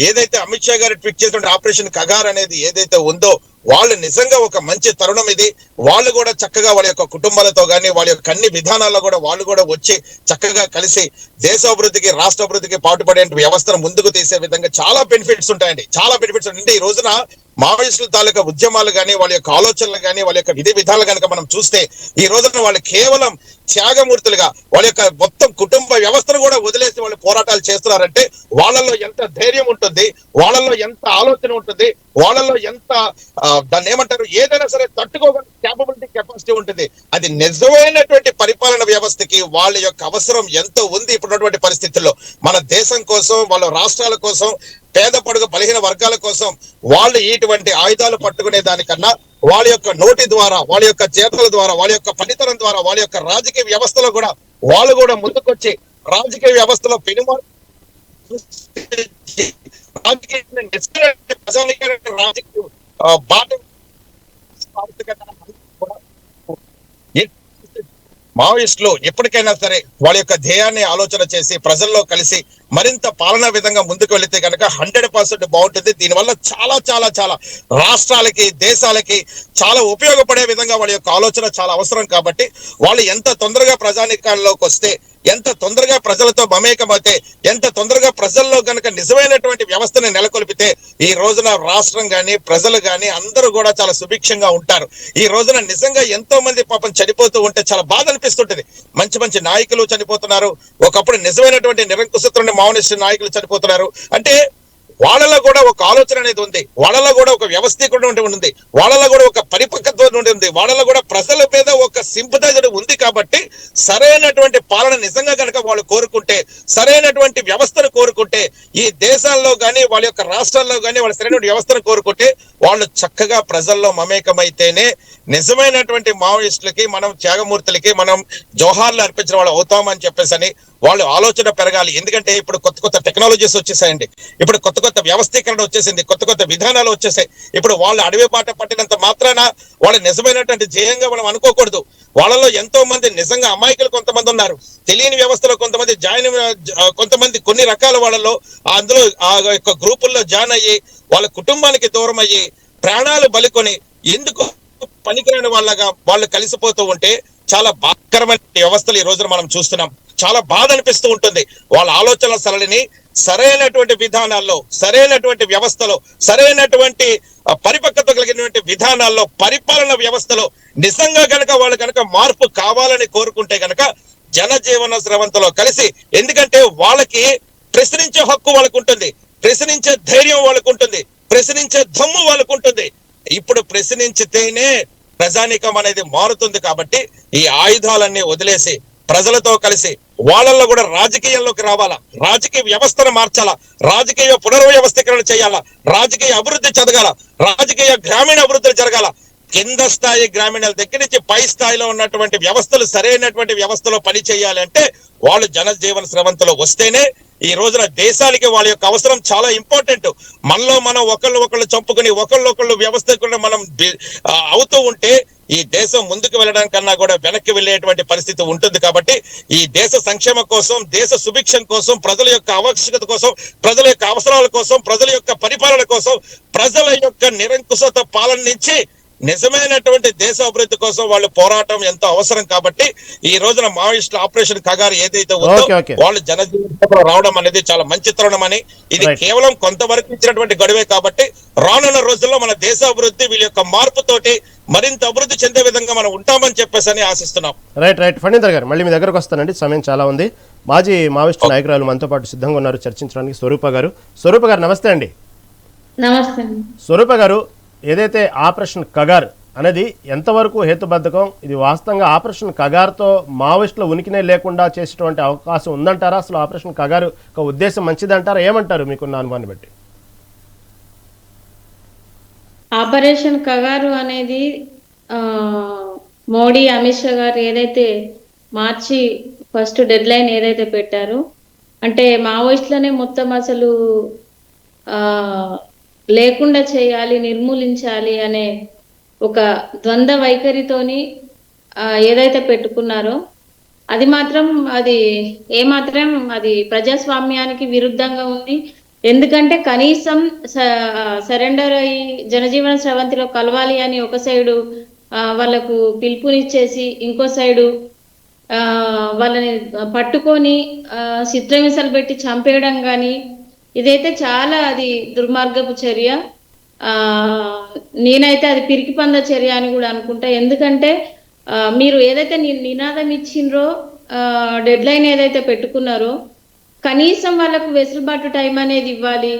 Speaker 3: ఏదైతే అమిత్ షా గారు ట్వీట్ చేసినటువంటి ఆపరేషన్ కగార్ అనేది ఏదైతే ఉందో వాళ్ళు నిజంగా ఒక మంచి తరుణం ఇది. వాళ్ళు కూడా చక్కగా వాళ్ళ యొక్క కుటుంబాలతో కానీ వాళ్ళ యొక్క అన్ని విధానాల్లో కూడా వాళ్ళు కూడా వచ్చి చక్కగా కలిసి దేశాభివృద్ధికి రాష్ట్ర అభివృద్ధికి పాటుపడే వ్యవస్థను ముందుకు తీసే విధంగా చాలా బెనిఫిట్స్ ఉంటాయండి. చాలా బెనిఫిట్స్ అంటే ఈ రోజున మావోయిస్టుల తాలూకా ఉద్యమాలు కానీ వాళ్ళ యొక్క ఆలోచనలు కానీ వాళ్ళ యొక్క విధి విధాలు కనుక మనం చూస్తే ఈ రోజున వాళ్ళు కేవలం త్యాగమూర్తులుగా వాళ్ళ యొక్క మొత్తం కుటుంబ వ్యవస్థను కూడా వదిలేసి వాళ్ళు పోరాటాలు చేస్తున్నారంటే వాళ్ళల్లో ఎంత ధైర్యం ఉంటుంది, వాళ్ళల్లో ఎంత ఆలోచన ఉంటుంది, వాళ్ళల్లో ఎంత దాన్ని ఏమంటారు ఏదైనా సరే తట్టుకోగల కెపాసిటీ ఉంటుంది. అది నిజమైనటువంటి పరిపాలన వ్యవస్థకి వాళ్ళ యొక్క అవసరం ఎంతో ఉంది. ఇప్పుడున్నటువంటి పరిస్థితుల్లో మన దేశం కోసం వాళ్ళ రాష్ట్రాల కోసం పేద పడుగు బలహీన వర్గాల కోసం వాళ్ళు ఇటువంటి ఆయుధాలు పట్టుకునే దానికన్నా వాళ్ళ యొక్క నోటి ద్వారా వాళ్ళ యొక్క చేతల ద్వారా వాళ్ళ యొక్క పనితనం ద్వారా వాళ్ళ యొక్క రాజకీయ వ్యవస్థలో కూడా వాళ్ళు కూడా ముందుకొచ్చి రాజకీయ వ్యవస్థలో పెనుమార్పు రాజకీయ బాట మావోయిస్టులు ఎప్పటికైనా సరే వాళ్ళ యొక్క ధ్యేయాన్ని ఆలోచన చేసి ప్రజల్లో కలిసి మరింత పాలనా విధంగా ముందుకు వెళితే కనుక 100% బాగుంటుంది. దీనివల్ల చాలా చాలా చాలా రాష్ట్రాలకి దేశాలకి చాలా ఉపయోగపడే విధంగా వాళ్ళ యొక్క ఆలోచన చాలా అవసరం. కాబట్టి వాళ్ళు ఎంత తొందరగా ప్రజానికాల్లోకి వస్తే ఎంత తొందరగా ప్రజలతో మమేకమైతే ఎంత తొందరగా ప్రజల్లో కనుక నిజమైనటువంటి వ్యవస్థని నెలకొల్పితే ఈ రోజున రాష్ట్రం గాని ప్రజలు గాని అందరూ కూడా చాలా సుభిక్షంగా ఉంటారు. ఈ రోజున నిజంగా ఎంతో మంది పాపం చనిపోతూ ఉంటే చాలా బాధ అనిపిస్తుంటది. మంచి మంచి నాయకులు చనిపోతున్నారు. ఒకప్పుడు నిజమైనటువంటి నిరంకుశత్రుని మావోయిస్టు నాయకులు చనిపోతున్నారు. అంటే వాళ్ళలో కూడా ఒక ఆలోచన అనేది ఉంది, వాళ్ళలో కూడా ఒక వ్యవస్థీకరణ ఉంది, వాళ్ళలో కూడా ఒక పరిపక్వత ఉంది, వాళ్ళలో కూడా ప్రజల మీద ఒక సింపథైజర్ ఉంది. కాబట్టి సరైనటువంటి పాలన నిజంగా కనుక వాళ్ళు కోరుకుంటే సరైనటువంటి వ్యవస్థను కోరుకుంటే ఈ దేశాల్లో గానీ వాళ్ళ యొక్క రాష్ట్రాల్లో గానీ వాళ్ళ సరైన వ్యవస్థను కోరుకుంటే వాళ్ళు చక్కగా ప్రజల్లో మమేకమైతేనే నిజమైనటువంటి మావోయిస్టులకి మనం త్యాగమూర్తులకి మనం జోహార్లు అర్పించిన వాళ్ళు అవుతామని చెప్పేసి వాళ్ళు ఆలోచన పెరగాలి. ఎందుకంటే ఇప్పుడు కొత్త టెక్నాలజీస్ వచ్చేసాయండి, ఇప్పుడు కొత్త వ్యవస్థీకరణ వచ్చేసింది, కొత్త విధానాలు వచ్చేసాయి. ఇప్పుడు వాళ్ళు అడవి బాట పట్టినంత మాత్రాన వాళ్ళ నిజమైనటువంటి ధ్యేయంగా మనం అనుకోకూడదు. వాళ్ళలో ఎంతో మంది నిజంగా అమాయకులు కొంతమంది ఉన్నారు, తెలియని వ్యవస్థలో కొంతమంది కొంతమంది కొన్ని రకాల వాళ్ళలో అందులో ఆ యొక్క గ్రూపుల్లో జాయిన్ అయ్యి వాళ్ళ కుటుంబానికి దూరం అయ్యి ప్రాణాలు బలికొని ఎందుకు పనికిరాని వాళ్ళగా వాళ్ళు కలిసిపోతూ ఉంటే చాలా బాధకరమైన వ్యవస్థలు ఈ రోజున మనం చూస్తున్నాం. చాలా బాధ అనిపిస్తూ ఉంటుంది. వాళ్ళ ఆలోచనల సరళిని సరైనటువంటి విధానాల్లో సరైనటువంటి వ్యవస్థలో సరైనటువంటి పరిపక్వత కలిగినటువంటి విధానాల్లో పరిపాలన వ్యవస్థలో నిజంగా గనక వాళ్ళు కనుక మార్పు కావాలని కోరుకుంటే గనక జనజీవన స్రవంతిలో కలిసి, ఎందుకంటే వాళ్ళకి ప్రశ్నించే హక్కు వాళ్ళకు ఉంటుంది, ప్రశ్నించే ధైర్యం వాళ్ళకు ఉంటుంది, ప్రశ్నించే దమ్ము వాళ్ళకు ఉంటుంది. ఇప్పుడు ప్రశ్నించితేనే ప్రజానీకం అనేది మారుతుంది. కాబట్టి ఈ ఆయుధాలన్నీ వదిలేసి ప్రజలతో కలిసి వాళ్ళల్లో కూడా రాజకీయంలోకి రావాలా, రాజకీయ వ్యవస్థను మార్చాలా, రాజకీయ పునర్వ్యవస్థీకరణ చేయాలా, రాజకీయ అభివృద్ధి జరగాల, రాజకీయ గ్రామీణ అభివృద్ధి జరగాల. కింద స్థాయి గ్రామీణాల దగ్గర నుంచి పై స్థాయిలో ఉన్నటువంటి వ్యవస్థలు సరైనటువంటి వ్యవస్థలో పని చేయాలంటే వాళ్ళు జనజీవన స్రవంతిలో వస్తేనే ఈ రోజున దేశానికి వాళ్ళ యొక్క అవసరం చాలా ఇంపార్టెంట్. మనలో మనం ఒకళ్ళు చంపుకుని ఒకళ్ళు వ్యవస్థకుని మనం అవుతూ ఉంటే ఈ దేశం ముందుకు వెళ్ళడానికన్నా కూడా వెనక్కి వెళ్ళేటువంటి పరిస్థితి ఉంటుంది. కాబట్టి ఈ దేశ సంక్షేమం కోసం, దేశ సుభిక్షం కోసం, ప్రజల యొక్క ఆవశ్యకత కోసం, ప్రజల యొక్క అవసరాల కోసం, ప్రజల యొక్క పరిపాలన కోసం, ప్రజల యొక్క నిరంకుశత పాలన నుంచి నిజమైనటువంటి దేశ అభివృద్ధి కోసం వాళ్ళు పోరాటం ఎంతో అవసరం కాబట్టి ఈ రోజున మావోయిస్టుల ఆపరేషన్ కగారు ఏదైతే ఉందో వాళ్ళు జనజీవనంలో రావడం అనేది చాలా మంచి తరుణం అని, ఇది కేవలం కొంతవరకు ఇచ్చినటువంటి గడువే కాబట్టి రానున్న రోజుల్లో మన దేశ అభివృద్ధి వీళ్ళ యొక్క మార్పుతోటి మరింత అభివృద్ధి చెందే విధంగా మనం ఉంటామని చెప్పేసి ఆశిస్తున్నాం.
Speaker 1: రైట్ ఫణీందర్ గారు, మళ్ళీ మీ దగ్గరకు వస్తానండి, సమయం చాలా ఉంది. మాజీ మావోయిస్టు నాయకురాలు మనతో పాటు సిద్ధంగా ఉన్నారు చర్చించడానికి. స్వరూప గారు నమస్తే అండి.
Speaker 4: నమస్తే.
Speaker 1: స్వరూప గారు, ఏదైతే ఆపరేషన్ కగార్ అనేది ఎంతవరకు హేతుబద్ధకం, ఇది వాస్తవంగా ఆపరేషన్ కగార్తో మావోయిస్టుల ఉనికినే లేకుండా చేసేటువంటి అవకాశం ఉందంటారా? అసలు ఆపరేషన్ కగారు ఒక ఉద్దేశం మంచిదంటారా? ఏమంటారు మీకున్న అనుభవాన్ని బట్టి?
Speaker 4: ఆపరేషన్ కగారు అనేది మోడీ అమిత్ షా గారు ఏదైతే మార్చి 1 డెడ్ లైన్ ఏదైతే పెట్టారో, అంటే మావోయిస్టులనే మొత్తం అసలు లేకుండా చేయాలి, నిర్మూలించాలి అనే ఒక ద్వంద్వ వైఖరితోని ఏదైతే పెట్టుకున్నారో అది మాత్రం అది ప్రజాస్వామ్యానికి విరుద్ధంగా ఉంది. ఎందుకంటే కనీసం సరెండర్ అయ్యి జనజీవన స్రవంతిలో కలవాలి అని ఒక సైడు వాళ్ళకు పిలుపునిచ్చేసి, ఇంకో సైడు వాళ్ళని పట్టుకొని చిత్రహింసలు పెట్టి చంపేయడం కానీ, ఇదైతే చాలా అది దుర్మార్గపు చర్య. నేనైతే అది పిరికి పంద చర్య అని కూడా అనుకుంటా. ఎందుకంటే మీరు ఏదైతే నినాదం ఇచ్చిండ్రో, డెడ్ లైన్ ఏదైతే పెట్టుకున్నారో, కనీసం వాళ్ళకు వెసులుబాటు టైం అనేది ఇవ్వాలి.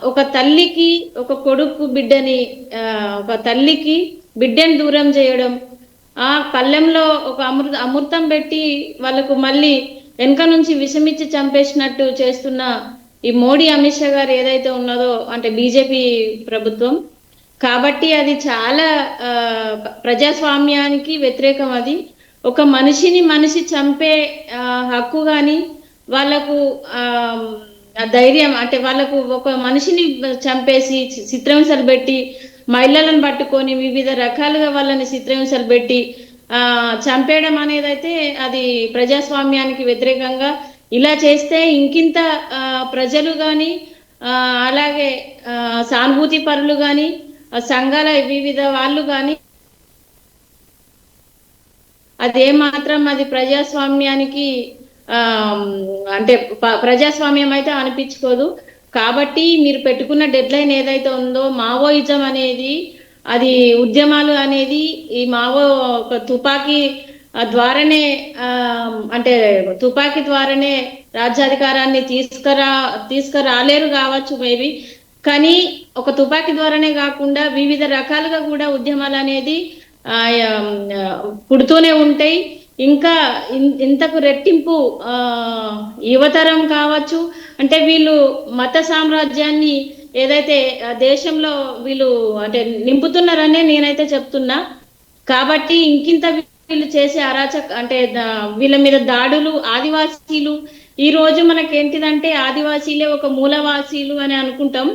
Speaker 4: ఒక తల్లికి ఒక కొడుకు బిడ్డని, ఒక తల్లికి బిడ్డని దూరం చేయడం, పళ్ళెంలో ఒక అమృతం పెట్టి వాళ్ళకు మళ్ళీ వెనక నుంచి విషమిచ్చి చంపేసినట్టు చేస్తున్న ఈ మోడీ అమిత్ షా గారు ఏదైతే ఉన్నదో, అంటే బీజేపీ ప్రభుత్వం, కాబట్టి అది చాలా ప్రజాస్వామ్యానికి వ్యతిరేకం. అది ఒక మనిషి చంపే హక్కు కానీ, వాళ్ళకు ధైర్యం, అంటే వాళ్ళకు ఒక మనిషిని చంపేసి చిత్రహింసలు పెట్టి, మహిళలను పట్టుకొని వివిధ రకాలుగా వాళ్ళని చిత్రహింసలు పెట్టి చంపేయడం అనేది అయితే అది ప్రజాస్వామ్యానికి వ్యతిరేకంగా. ఇలా చేస్తే ఇంకింత ప్రజలు కానీ, అలాగే సానుభూతి పరులు కానీ, సంఘాల వివిధ వాళ్ళు కానీ అదేమాత్రం అది ప్రజాస్వామ్యానికి అంటే ప్రజాస్వామ్యం అయితే అనిపించుకోదు. కాబట్టి మీరు పెట్టుకున్న డెడ్ లైన్ ఏదైతే ఉందో, మావోయిజం అనేది, అది ఉద్యమాలు అనేది ఈ మావో తుపాకీ ద్వారానే, అంటే తుపాకీ ద్వారానే రాజ్యాధికారాన్ని తీసుకురాలేరు కావచ్చు మేబీ, కానీ ఒక తుపాకీ ద్వారానే కాకుండా వివిధ రకాలుగా కూడా ఉద్యమాలు అనేది పుడుతూనే ఉంటాయి. ఇంకా ఇంతకు రెట్టింపు యువతరం కావచ్చు, అంటే వీళ్ళు మత సామ్రాజ్యాన్ని ఏదైతే దేశంలో వీళ్ళు అంటే నింపుతున్నారనే నేనైతే చెప్తున్నా. కాబట్టి ఇంకింత వీళ్ళు చేసే అంటే వీళ్ళ మీద దాడులు, ఆదివాసీలు, ఈ రోజు మనకేంటిదంటే ఆదివాసీలే ఒక మూలవాసీలు అని అనుకుంటాం.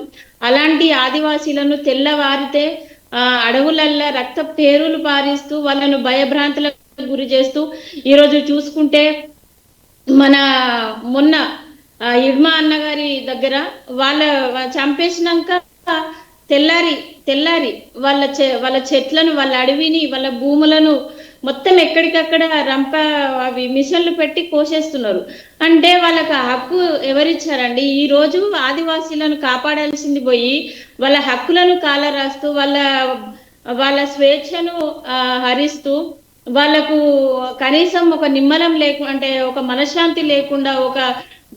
Speaker 4: అలాంటి ఆదివాసీలను తెల్లవారితే అడవులల్లా రక్త పేరులు పారిస్తూ వాళ్ళను భయభ్రాంతులకు గురి చేస్తూ, ఈరోజు చూసుకుంటే మొన్న ఇడ్మా అన్నగారి దగ్గర వాళ్ళ చంపేసినాక తెల్లారి వాళ్ళ చెట్లను, వాళ్ళ అడవిని, వాళ్ళ భూములను మొత్తం ఎక్కడికక్కడ అవి మిషన్లు పెట్టి కోసేస్తున్నారు. అంటే వాళ్ళకి ఆ హక్కు ఎవరిచ్చారండి? ఈ రోజు ఆదివాసీలను కాపాడాల్సింది పోయి వాళ్ళ హక్కులను కాలరాస్తూ, వాళ్ళ స్వేచ్ఛను హరిస్తూ, వాళ్ళకు కనీసం ఒక నిమ్మలం అంటే ఒక మనశ్శాంతి లేకుండా, ఒక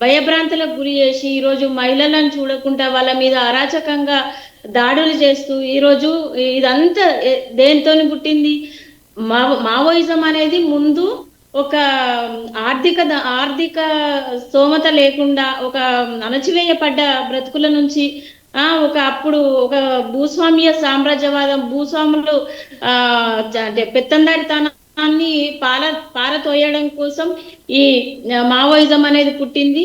Speaker 4: భయభ్రాంతులకు గురి చేసి, ఈరోజు మహిళలను చూడకుండా వాళ్ళ మీద అరాచకంగా దాడులు చేస్తూ, ఈరోజు ఇదంతా దేనితోని పుట్టింది? మావోయిజం అనేది ముందు ఒక ఆర్థిక స్తోమత లేకుండా, ఒక అణచివేయపడ్డ బ్రతుకుల నుంచి అప్పుడు ఒక భూస్వామ్య సామ్రాజ్యవాదం, భూస్వాములు అంటే పెత్తందారితనాన్ని పారతోయడం కోసం ఈ మావోయిజం అనేది పుట్టింది.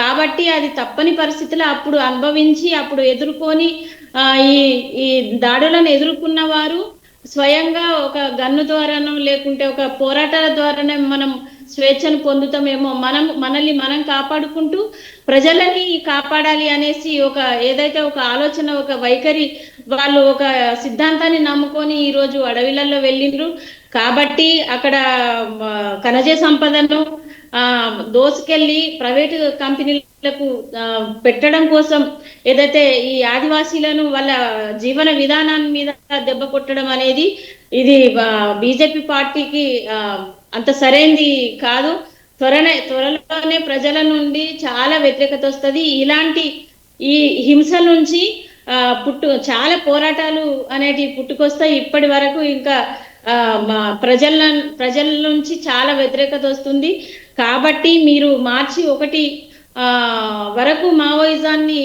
Speaker 4: కాబట్టి అది తప్పని పరిస్థితుల్లో అప్పుడు అనుభవించి, అప్పుడు ఎదుర్కొని ఈ దాడులను ఎదుర్కొన్న వారు స్వయంగా ఒక గన్ను ద్వారానో లేకుంటే ఒక పోరాటాల ద్వారానే మనం స్వేచ్ఛను పొందుతామేమో, మనల్ని మనం కాపాడుకుంటూ ప్రజలని కాపాడాలి అనేసి ఏదైతే ఒక ఆలోచన, ఒక వైఖరి, వాళ్ళు ఒక సిద్ధాంతాన్ని నమ్ముకొని ఈ రోజు అడవిలలో వెళ్ళిండ్రు. కాబట్టి అక్కడ ఖనిజ సంపదను దోసుకెళ్లి ప్రైవేటు కంపెనీలకు పెట్టడం కోసం ఏదైతే ఈ ఆదివాసీలను వాళ్ళ జీవన విధానాన్ని మీద దెబ్బ కొట్టడం అనేది ఇది బీజేపీ పార్టీకి అంత సరైనది కాదు. త్వరలోనే ప్రజల నుండి చాలా వ్యతిరేకత వస్తుంది. ఇలాంటి ఈ హింస నుంచి చాలా పోరాటాలు అనేటివి పుట్టుకొస్తాయి. ఇప్పటి వరకు ఇంకా ప్రజల నుంచి చాలా వ్యతిరేకత వస్తుంది. కాబట్టి మీరు మార్చి 1 వరకు మావోయిజాన్ని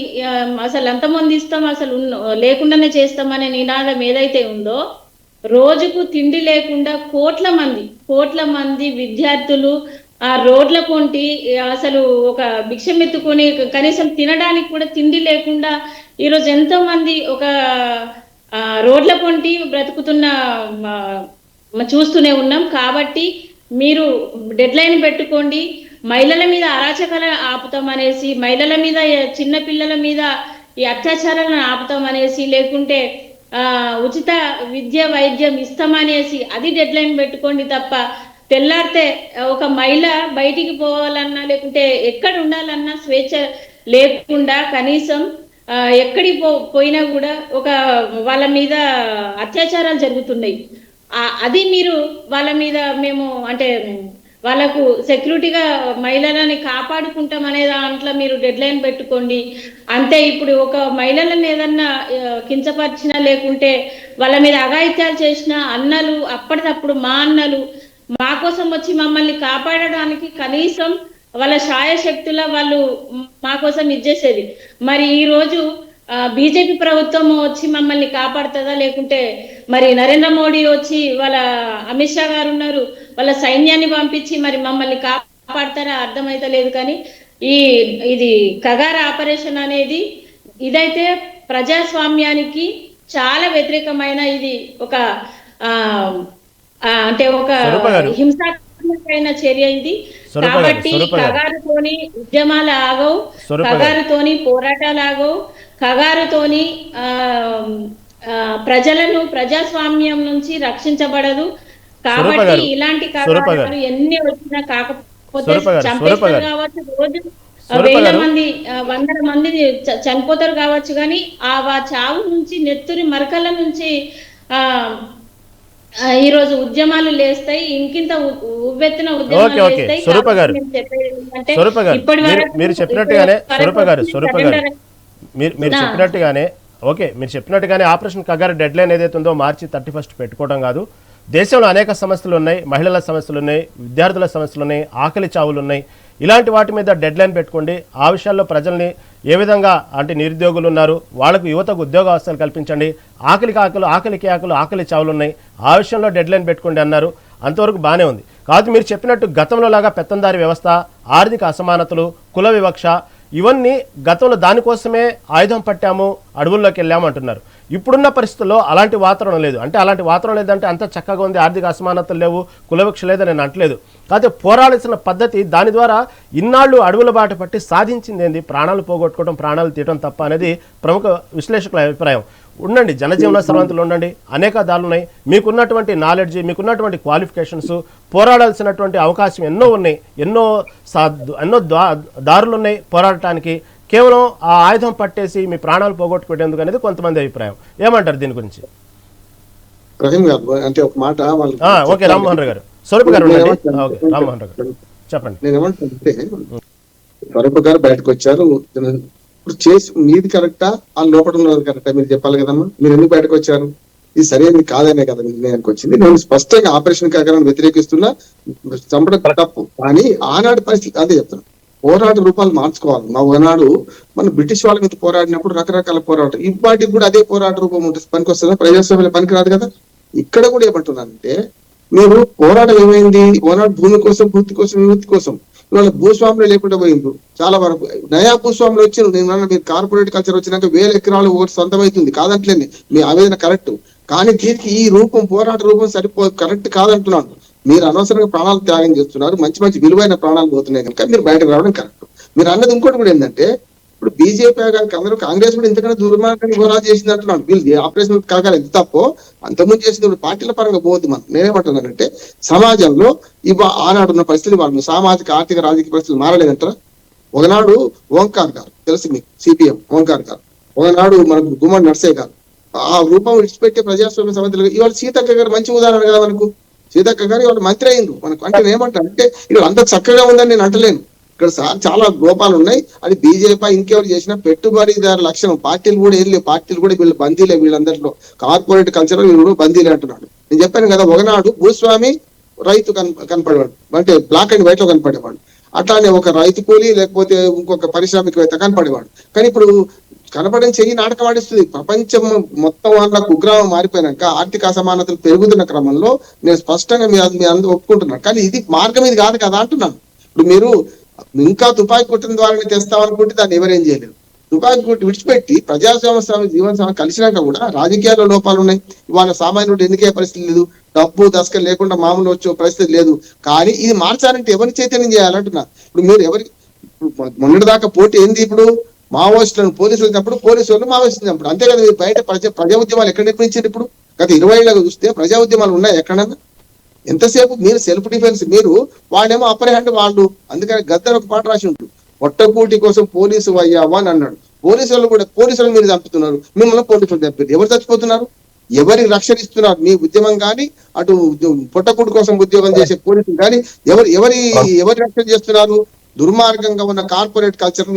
Speaker 4: అసలు ఎంతమంది ఇస్తాం, అసలు లేకుండానే చేస్తామనే నినాదం ఏదైతే ఉందో, రోజుకు తిండి లేకుండా కోట్ల మంది విద్యార్థులు ఆ రోడ్ల పొంటి అసలు ఒక భిక్షమెత్తుకొని కనీసం తినడానికి కూడా తిండి లేకుండా ఈరోజు ఎంతో మంది ఒక రోడ్ల పొంటి బ్రతుకుతున్న చూస్తూనే ఉన్నాం. కాబట్టి మీరు డెడ్ లైన్ పెట్టుకోండి. మహిళల మీద అరాచకాలను ఆపుతామనేసి, మహిళల మీద, చిన్న పిల్లల మీద ఈ అత్యాచారాలను ఆపుతామనేసి, లేకుంటే ఉచిత విద్య వైద్యం ఇస్తామనేసి అది డెడ్ లైన్ పెట్టుకోండి తప్ప తెల్లారితే ఒక మహిళ బయటికి పోవాలన్నా లేకుంటే ఎక్కడ ఉండాలన్నా స్వేచ్ఛ లేకుండా కనీసం ఎక్కడికి పోయినా కూడా వాళ్ళ మీద అత్యాచారాలు జరుగుతున్నాయి. అది మీరు వాళ్ళ మీద మేము అంటే వాళ్ళకు సెక్యూరిటీగా మహిళలని కాపాడుకుంటాం అనే దాంట్లో మీరు డెడ్ లైన్ పెట్టుకోండి అంతే. ఇప్పుడు ఒక మహిళలను ఏదన్నా కించపరిచినా లేకుంటే వాళ్ళ మీద అఘాయిత్యాలు చేసిన అన్నలు అప్పటికప్పుడు మా అన్నలు మా కోసం వచ్చి మమ్మల్ని కాపాడడానికి కనీసం వాళ్ళ శాయశక్తుల వాళ్ళు మా కోసం ఇచ్చేసేది. మరి ఈ రోజు బీజేపీ ప్రభుత్వం వచ్చి మమ్మల్ని కాపాడుతుందా, లేకుంటే మరి నరేంద్ర మోడీ వచ్చి వాళ్ళ అమిత్ షా గారు ఉన్నారు, వాళ్ళ సైన్యాన్ని పంపించి మరి మమ్మల్ని కాపాడతారా అర్థమైతలేదు. కానీ ఇది కగార ఆపరేషన్ అనేది ఇదైతే ప్రజాస్వామ్యానికి చాలా వ్యతిరేకమైన ఇది ఒక అంటే ఒక హింసాత్మకమైన చర్య ఇది. కాబట్టి కగారుతోని ఉద్యమాలు ఆగవు, కగారుతోని పోరాటాలు ఆగవు, కగారుతోని ప్రజాస్వామ్యం నుంచి రక్షించబడదు. కాబట్టి ఇలాంటి కగారు ఎన్ని వచ్చినా కాకపోతే చంపేస్తారు కావచ్చు, రోజు 1000 మంది 100 మంది చనిపోతారు కావచ్చు, కానీ ఆ చావు నుంచి నెత్తురి మరకల నుంచి ఈ రోజు ఉద్యమాలు లేస్తాయి, ఇంకింత ఉవ్వెత్తున ఉద్యమాలు లేస్తాయి.
Speaker 1: మీరు చెప్పినట్టుగానే ఆపరేషన్ కగారు డెడ్ లైన్ ఏదైతే ఉందో మార్చి 31 పెట్టుకోవడం కాదు. దేశంలో అనేక సమస్యలు ఉన్నాయి, మహిళల సమస్యలు ఉన్నాయి, విద్యార్థుల సమస్యలు ఉన్నాయి, ఆకలి చావులు ఉన్నాయి. ఇలాంటి వాటి మీద డెడ్ లైన్ పెట్టుకోండి. ఆ విషయాల్లో ప్రజల్ని ఏ విధంగా అంటే నిరుద్యోగులు ఉన్నారు, వాళ్ళకు యువతకు ఉద్యోగ అవకాశాలు కల్పించండి, ఆకలి చావులు ఉన్నాయి, ఆ విషయంలో డెడ్ లైన్ పెట్టుకోండి అన్నారు. అంతవరకు బాగానే ఉంది. కాదు మీరు చెప్పినట్టు గతంలో లాగా పెత్తందారి వ్యవస్థ, ఆర్థిక అసమానతలు, కుల వివక్ష, ఇవన్నీ గతంలో దానికోసమే ఆయుధం పట్టాము, అడవుల్లోకి వెళ్ళాము అంటున్నారు. ఇప్పుడున్న పరిస్థితుల్లో అలాంటి వాతావరణం లేదు. అంటే అలాంటి వాతావరణం లేదంటే అంత చక్కగా ఉంది, ఆర్థిక అసమానతలు లేవు, కులవివక్ష లేదని నేను అంటలేదు. కాకపోతే పోరాడాల్సిన పద్ధతి, దాని ద్వారా ఇన్నాళ్ళు అడవుల బాట పట్టి సాధించింది ఏంది? ప్రాణాలు పోగొట్టుకోవడం, ప్రాణాలు తీయడం తప్ప అనేది ప్రముఖ విశ్లేషకుల అభిప్రాయం. ఉండండి, జనజీవన సర్వంతులు ఉండండి, అనేక దారులు ఉన్నాయి. మీకున్నటువంటి నాలెడ్జ్, మీకున్నటువంటి క్వాలిఫికేషన్స్, పోరాడాల్సినటువంటి అవకాశం ఎన్నో ఉన్నాయి, ఎన్నో దారులు ఉన్నాయి పోరాడటానికి. కేవలం ఆ ఆయుధం పట్టేసి మీ ప్రాణాలు పోగొట్టుకునేందుకు అనేది కొంతమంది అభిప్రాయం. ఏమంటారు దీని గురించి?
Speaker 2: రహీం గారు అంటే ఒక మాట
Speaker 1: ఓకే, రామ్మోహన్ రావు గారు, స్వరూప్ గారు రామ్మోహన్ రావు గారు చెప్పండి.
Speaker 2: నేనేమంటే స్వరూప్ గారు బయటకు వచ్చారు, ఇప్పుడు చేసి మీది కరెక్టా ఆ లోపల ఉన్నది కరెక్టా మీరు చెప్పాలి కదమ్మా. మీరు ఎందుకు బయటకు వచ్చారు? ఇది సరైనది కాదనే కదా నిర్ణయానికి వచ్చింది. నేను స్పష్టంగా ఆపరేషన్ కాగానే వ్యతిరేకిస్తున్నా, చంపడం తప్పు. కానీ ఆనాటి పరిస్థితి అదే చెప్తాను, పోరాట రూపాలు మార్చుకోవాలి. మా ఒకనాడు మనం బ్రిటిష్ వాళ్ళ మీద పోరాడినప్పుడు రకరకాల పోరాటం, ఇవాటికి కూడా అదే పోరాట రూపం ఉంటుంది. పనికి వస్తుందా? ప్రజాస్వామ్యంలో పనికి రాదు కదా. ఇక్కడ కూడా ఏమంటున్నానంటే, మీరు పోరాటం ఏమైంది? పోరాట భూమి కోసం, భూతి కోసం, విముక్తి కోసం. ఇవాళ భూస్వాములు లేకుండా పోయింది చాలా వరకు. నయా భూస్వాములు వచ్చారు. నేను మీరు కార్పొరేట్ కల్చర్ వచ్చినాక 1000 ఎకరాలు ఒకటి సొంతమవుతుంది, కాదంటలేండి, మీ ఆవేదన కరెక్ట్. కానీ దీనికి ఈ రూపం, పోరాట రూపం కరెక్ట్ కాదంటున్నాను. మీరు అనవసరంగా ప్రాణాలు త్యాగం చేస్తున్నారు, మంచి మంచి విలువైన ప్రాణాలు పోతున్నాయి కనుక మీరు బయటకు రావడం కరెక్ట్. మీరు అన్నది ఇంకోటి కూడా ఏంటంటే, ఇప్పుడు బీజేపీ గారికి అందరూ కాంగ్రెస్ కూడా ఇంతకన్నా దుర్మార్గాన్ని ఘోరాలు చేసింది అంటున్నాను. వీళ్ళు ఆపరేషన్ కాగాలి ఎంత తప్పో అంతకుముందు చేసింది పార్టీల పరంగా పోవద్దు. మనం నేనేమంటున్నానంటే, సమాజంలో ఆనాడున్న పరిస్థితులు వాళ్ళు సామాజిక ఆర్థిక రాజకీయ పరిస్థితులు మారలేదంటారా? ఒకనాడు ఓంకార్ గారు తెలుసు మీకు, సిపిఎం ఓంకార్ గారు, ఒకనాడు మనకు గుమ్మడి నర్సయ్య గారు ఆ రూపం విడిచిపెట్టే ప్రజాస్వామ్య సమస్యలు. ఇవాళ సీతక్క గారు మంచి ఉదాహరణ కదా మనకు. సీతక్క గారు ఇవాళ మంత్రి అయింది మనకు. అంటే నేను ఏమంటా అంటే ఇక్కడ అంత చక్కగా ఉందని నేను అంటలేను. ఇక్కడ చాలా లోపాలు ఉన్నాయి. అది బీజేపీ ఇంకెవరు చేసినా పెట్టుబడిదారు లక్షణం. పార్టీలు కూడా ఏం లేవు, పార్టీలు కూడా వీళ్ళు బందీలే. వీళ్ళందరిలో కార్పొరేట్ కల్చర్ వీళ్ళు బందీలే అంటున్నాడు. నేను చెప్పాను కదా, ఒకనాడు భూస్వామి రైతు కనపడేవాడు, అంటే బ్లాక్ అండ్ వైట్ లో కనపడేవాడు. అట్లానే ఒక రైతు కూలి లేకపోతే ఇంకొక పారిశ్రామికవేత్త కనపడేవాడు. కానీ ఇప్పుడు కనపడని చెయ్యి నాటకం ఆడిస్తుంది. ప్రపంచం మొత్తం వల్ల కుగ్రామం మారిపోయినాక ఆర్థిక అసమానతలు పెరుగుతున్న క్రమంలో నేను స్పష్టంగా మీ అందరూ ఒప్పుకుంటున్నాను. కానీ ఇది మార్గం ఇది కాదు కదా అంటున్నాను. ఇప్పుడు మీరు ఇంకా తుపాకీ కొట్టిన ద్వారా తెస్తామనుకుంటే దాన్ని ఎవరేం చేయలేరు. తుపాకీ కొట్టి విడిచిపెట్టి ప్రజాస్వామ్య జీవన కలిసినాక కూడా రాజకీయాల్లో లోపాలు ఉన్నాయి. ఇవాళ సామాన్యుడు ఎన్నికే పరిస్థితి లేదు, డబ్బు దశకం లేకుండా మామూలు వచ్చే పరిస్థితి లేదు. కానీ ఇది మార్చాలంటే ఎవరి చైతన్యం చేయాలంటున్నా. ఇప్పుడు మీరు మొన్నటి దాకా పోటీ ఏంది? ఇప్పుడు మావోయిస్టులను పోలీసులు చంపడు, పోలీసు వాళ్ళు మావోయిస్టులు చంపడు, అంతే కదా. మీరు బయట ప్రజా ఉద్యమాలు ఎక్కడ నిర్మించారు? ఇప్పుడు గత 20 ఏళ్ళగా చూస్తే ప్రజా ఉద్యమాలు ఉన్నాయి ఎక్కడన్నా? ఎంతసేపు మీరు సెల్ఫ్ డిఫెన్స్, మీరు వాళ్ళేమో అప్పర్ హ్యాండ్ వాళ్ళు. అందుకని గద్దర్ ఒక పాట రాసి ఉంటుంది, ఒట్టకూటి కోసం పోలీసు అయ్యావా అని అన్నాడు. పోలీసులు కూడా పోలీసులు మీరు చంపుతున్నారు, మిమ్మల్ని పోలీసులు చంపారు. ఎవరు చచ్చిపోతున్నారు? ఎవరి రక్షణ ఇస్తున్నారు? మీ ఉద్యమం కానీ, అటు పొట్టకూటి కోసం ఉద్యోగం చేసే పోలీసులు కానీ ఎవరి రక్షణ చేస్తున్నారు? దుర్మార్గంగా ఉన్న కార్పొరేట్ కల్చర్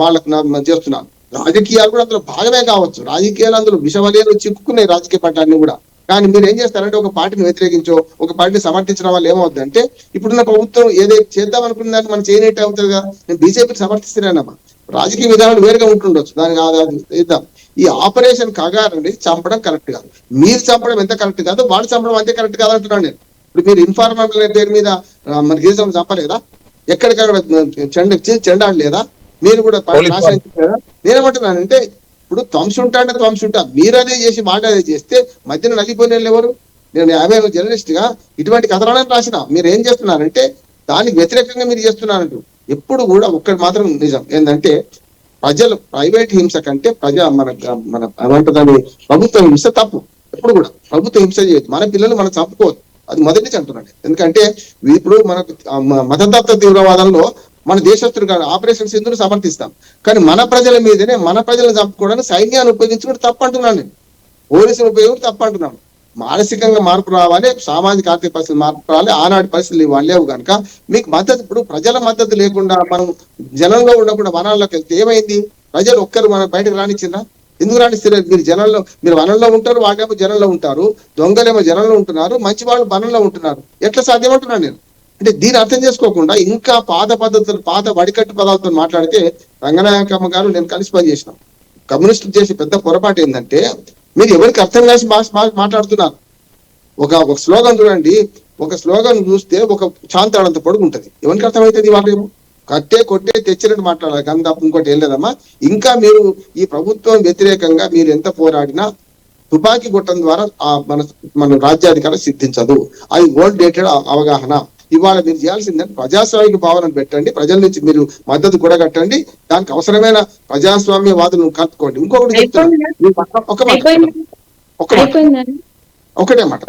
Speaker 2: వాళ్ళకు చేస్తున్నారు. రాజకీయాలు కూడా అందులో భాగమే కావచ్చు. రాజకీయాలు అందులో విషవలేలు చిక్కుకున్నాయి రాజకీయ పట్టాన్ని కూడా. కానీ మీరు ఏం చేస్తారంటే ఒక పార్టీని వ్యతిరేకించో, ఒక పార్టీని సమర్థించడం వల్ల ఏమవుతుందంటే, ఇప్పుడున్న ప్రభుత్వం ఏదైతే చేద్దాం అనుకున్న దాన్ని మనం చేయనట్టు అవుతుంది కదా. నేను బీజేపీకి సమర్థిస్తున్నానమ్మా. రాజకీయ విధానాలు వేరుగా ఉంటుండొచ్చు, దానికి ఇద్దాం. ఈ ఆపరేషన్ కగారండి చంపడం కరెక్ట్ కాదు. మీరు చంపడం ఎంత కరెక్ట్ కాదు, వాడు చంపడం అంతే కరెక్ట్ కాదు అంటున్నాను నేను. ఇప్పుడు మీరు ఇన్ఫార్మర్ పేరు మీద మన గిరిజనం చంపలేదా? ఎక్కడికక్కడ చెండాడలేదా? మీరు కూడా నాశనం. నేనేమంటున్నానంటే, ఇప్పుడు ధ్వంసుంటా మీరు అదే చేసి మాట అదే చేస్తే మధ్యన నలిపోయిన ఎవరు? నేను 50 ఏళ్ళ జర్నలిస్ట్ గా ఇటువంటి కథనాలను రాసిన. మీరు ఏం చేస్తున్నారంటే దానికి వ్యతిరేకంగా మీరు చేస్తున్నారంటూ. ఎప్పుడు కూడా ఒక్కటి మాత్రం నిజం ఏంటంటే, ప్రజలు ప్రైవేట్ హింస కంటే మన ఏమంటుందని ప్రభుత్వ హింస తప్పు. ఎప్పుడు కూడా ప్రభుత్వ హింస చేయొద్దు. మన పిల్లలు మనం చంపుకోవద్దు, అది మొదటి నుంచి అంటున్నాను. ఎందుకంటే ఇప్పుడు మనకు మతతత్వ తీవ్రవాదంలో మన దేశస్తులు కాదు ఆపరేషన్ సింధును సమర్థిస్తాం, కానీ మన ప్రజల మీదనే మన ప్రజలను చంపుకోవడానికి సైన్యాన్ని ఉపయోగించుకుంటే తప్పు అంటున్నాను నేను. పోలీసులు ఉపయోగించి తప్పు అంటున్నాను. మానసికంగా మార్పు రావాలి, సామాజిక ఆర్థిక పరిస్థితులు మార్పు రావాలి. ఆనాటి పరిస్థితులు ఇవాళ లేవు కనుక మీకు మద్దతు, ఇప్పుడు ప్రజల మద్దతు లేకుండా మనం జనంలో ఉండకుండా వనాల్లోకి వెళ్తే ఏమైంది? ప్రజలు ఒక్కరు మనం బయటకు రానిచ్చిందా? ఎందుకు రానిస్తారు? మీరు వనంలో ఉంటారు, వాళ్ళేమో జనంలో ఉంటారు. దొంగలేమో జనంలో ఉంటున్నారు, మంచి వాళ్ళు వనంలో ఉంటున్నారు. ఎట్లా సాధ్యమంటున్నాను నేను. అంటే దీన్ని అర్థం చేసుకోకుండా ఇంకా పాత పద్ధతులు, పాత వడికట్టు పదాలతో మాట్లాడితే, రంగనాయకమ్మ గారు నేను కలిసి పనిచేసినాం. కమ్యూనిస్టులు చేసే పెద్ద పొరపాటు ఏంటంటే, మీరు ఎవరికి అర్థం కాసి మాట్లాడుతున్నారు. ఒక స్లోగన్ చూడండి, ఒక స్లోగన్ చూస్తే ఒక చాంతాడంత పొడుగు ఉంటుంది. ఎవరికి అర్థమవుతుంది? వాళ్ళేమో కట్టే కొట్టే తెచ్చినట్టు మాట్లాడాలి, గంద ఇంకోటి ఏం లేదమ్మా. ఇంకా మీరు ఈ ప్రభుత్వం వ్యతిరేకంగా మీరు ఎంత పోరాడినా తుపాకీ కొట్టడం ద్వారా మన రాజ్యాధికారం సిద్ధించదు. అది ఓల్డ్ డేటెడ్ అవగాహన. ఇవాళ మీరు చేయాల్సిందని ప్రజాస్వామిక భావనను పెట్టండి, ప్రజల నుంచి మీరు మద్దతు కూడా కట్టండి, దానికి అవసరమైన ప్రజాస్వామ్యవాదులను కలుపుకోండి. ఇంకొకటి చెప్తాను, ఒకటే మాట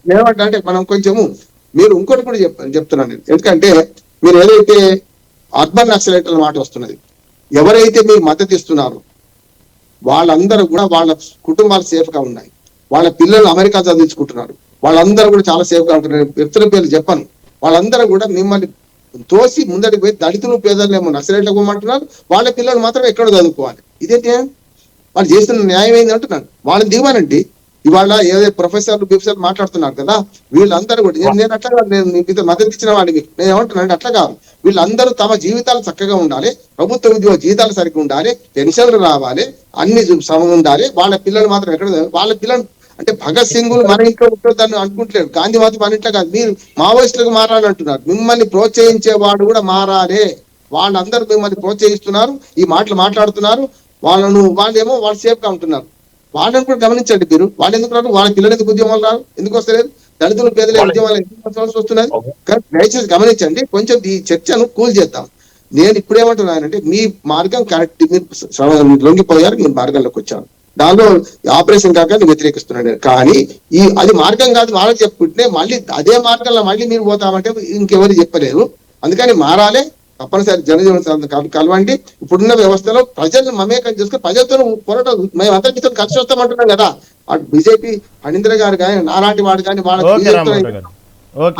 Speaker 2: నేనేమంటే మనం కొంచెము మీరు ఇంకోటి కూడా చెప్తున్నాను నేను. ఎందుకంటే మీరు ఏదైతే అర్బన్ నక్సలైట్ల మాట వస్తున్నది, ఎవరైతే మీరు మద్దతు ఇస్తున్నారో వాళ్ళందరూ కూడా వాళ్ళ కుటుంబాలు సేఫ్ గా ఉన్నాయి, వాళ్ళ పిల్లలు అమెరికా చదివించుకుంటున్నారు, వాళ్ళందరూ కూడా చాలా సేఫ్ గా ఉంటున్నారు. వ్యక్తుల పేర్లు చెప్పను. వాళ్ళందరూ కూడా మిమ్మల్ని తోసి ముందరికి పోయి దళితులు పేదలేమో నక్సలైట్లకు పోమంటున్నారు, వాళ్ళ పిల్లలు మాత్రం ఎక్కడో చదువుకోవాలి. ఇదేంటి వాళ్ళు చేస్తున్న న్యాయం ఏంది అంటున్నాను. వాళ్ళని దిగమనండి. ఇవాళ ఏదైతే ప్రొఫెసర్లు మాట్లాడుతున్నారు కదా, వీళ్ళందరూ కూడా నేను అట్లా కాదు, నేను మద్దతు ఇచ్చిన వాడిని నేను ఏమంటున్నాను అట్లా కాదు. వీళ్ళందరూ తమ జీవితాలు చక్కగా ఉండాలి, ప్రభుత్వ ఉద్యోగ జీతాలు సరిగ్గా ఉండాలి, పెన్షన్లు రావాలి, అన్ని ఉండాలి. వాళ్ళ పిల్లలు మాత్రం ఎక్కడ, వాళ్ళ పిల్లలు అంటే భగత్ సింగులు మన ఇంట్లో ఉంటుందని అనుకుంటలేరు, గాంధీ మాత్రం మన ఇంట్లో కాదు. మీరు మావోయిస్టులకు మారాలి అంటున్నారు. మిమ్మల్ని ప్రోత్సహించేవాడు కూడా మారాలి. వాళ్ళందరూ మిమ్మల్ని ప్రోత్సహిస్తున్నారు, ఈ మాటలు మాట్లాడుతున్నారు. వాళ్ళేమో వాళ్ళు సేఫ్ గా ఉంటున్నారు. వాళ్ళని కూడా గమనించండి మీరు. వాళ్ళు ఎందుకు రాదు? వాళ్ళ పిల్లలు ఎందుకు ఉద్యమాలు రాదు? ఎందుకు వస్తలేదు? దళితులు పేదల ఉద్యమాలు ఎందుకు వస్తున్నది? కానీ దయచేసి గమనించండి, కొంచెం ఈ చర్చను కూల్ చేద్దాం. నేను ఇప్పుడు ఏమంటున్నానంటే మీ మార్గం కరెక్ట్, మీరు లొంగిపోయారు, మీ మార్గంలోకి వచ్చాను. దానిలో ఆపరేషన్ కాక నేను వ్యతిరేకిస్తున్నాను. కానీ అది మార్గం కాదు వాళ్ళకి చెప్పుకుంటే మళ్ళీ అదే మార్గంలో మళ్ళీ మీరు పోతామంటే ఇంకెవరు చెప్పలేరు. అందుకని మారాలి తప్పనిసరి. జనజీవన కలవండి. ఇప్పుడున్న వ్యవస్థలో ప్రజలను మమేకం చేసుకుని ప్రజలతో పోరాటం మేము అందరికీ కలిసి వస్తామంటున్నాం కదా. అటు బీజేపీ ఫణీంద్ర గారు కానీ నాలాంటి వాడు కానీ వాళ్ళ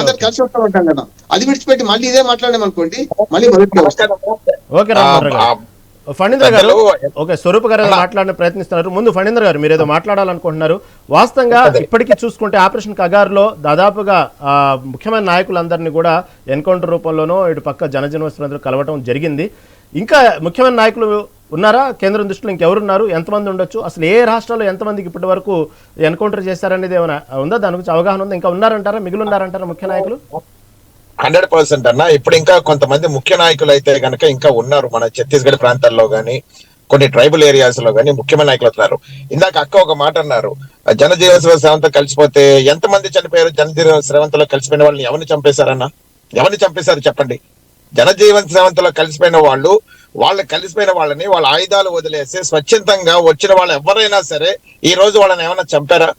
Speaker 2: అందరు కలిసి వస్తామంటాం కదా. అది విడిచిపెట్టి మళ్ళీ ఇదే మాట్లాడాం అనుకోండి, మళ్ళీ మొదటి వస్తాం.
Speaker 1: ఫణీంద్ర గారు ఓకే, స్వరూప్ గారు మాట్లాడిన ప్రయత్నిస్తున్నారు. ముందు ఫణీంద్ర గారు మీరు ఏదో మాట్లాడాలనుకుంటున్నారు. వాస్తవంగా ఇప్పటికీ చూసుకుంటే ఆపరేషన్ కగారులో దాదాపుగా ముఖ్యమైన నాయకులందరినీ కూడా ఎన్కౌంటర్ రూపంలోనో ఇటు పక్క జనజీవన కలవటం జరిగింది. ఇంకా ముఖ్యమైన నాయకులు ఉన్నారా కేంద్రం దృష్టిలో? ఇంకెవరున్నారు? ఎంతమంది ఉండొచ్చు? అసలు ఏ రాష్ట్రాల్లో ఎంతమందికి ఇప్పటి వరకు ఎన్కౌంటర్ చేశారనేది ఏమైనా ఉందా? దాని గురించి అవగాహన ఉందా? ఇంకా ఉన్నారంటారా? మిగిలి ఉన్నారంటారా ముఖ్య నాయకులు?
Speaker 3: 100% అన్న. ఇప్పుడు ఇంకా కొంతమంది ముఖ్య నాయకులు అయితే కనుక ఇంకా ఉన్నారు. మన ఛత్తీస్గఢ్ ప్రాంతాల్లో గానీ కొన్ని ట్రైబల్ ఏరియాస్ లో గానీ ముఖ్యమైన నాయకులు అవుతున్నారు. ఇందాక అక్క ఒక మాట అన్నారు, జనజీవన శ్రవంతో కలిసిపోతే ఎంతమంది చనిపోయారు? జనజీవన శ్రవంతో కలిసిపోయిన వాళ్ళని ఎవరిని చంపేశారన్న? ఎవరిని చంపేశారు చెప్పండి? జనజీవన శ్రవంతో కలిసిపోయిన వాళ్ళు కలిసిపోయిన వాళ్ళని వాళ్ళ ఆయుధాలు వదిలేసి స్వచ్ఛందంగా వచ్చిన వాళ్ళు ఎవరైనా సరే ఈ రోజు వాళ్ళని ఏమైనా చంపారా?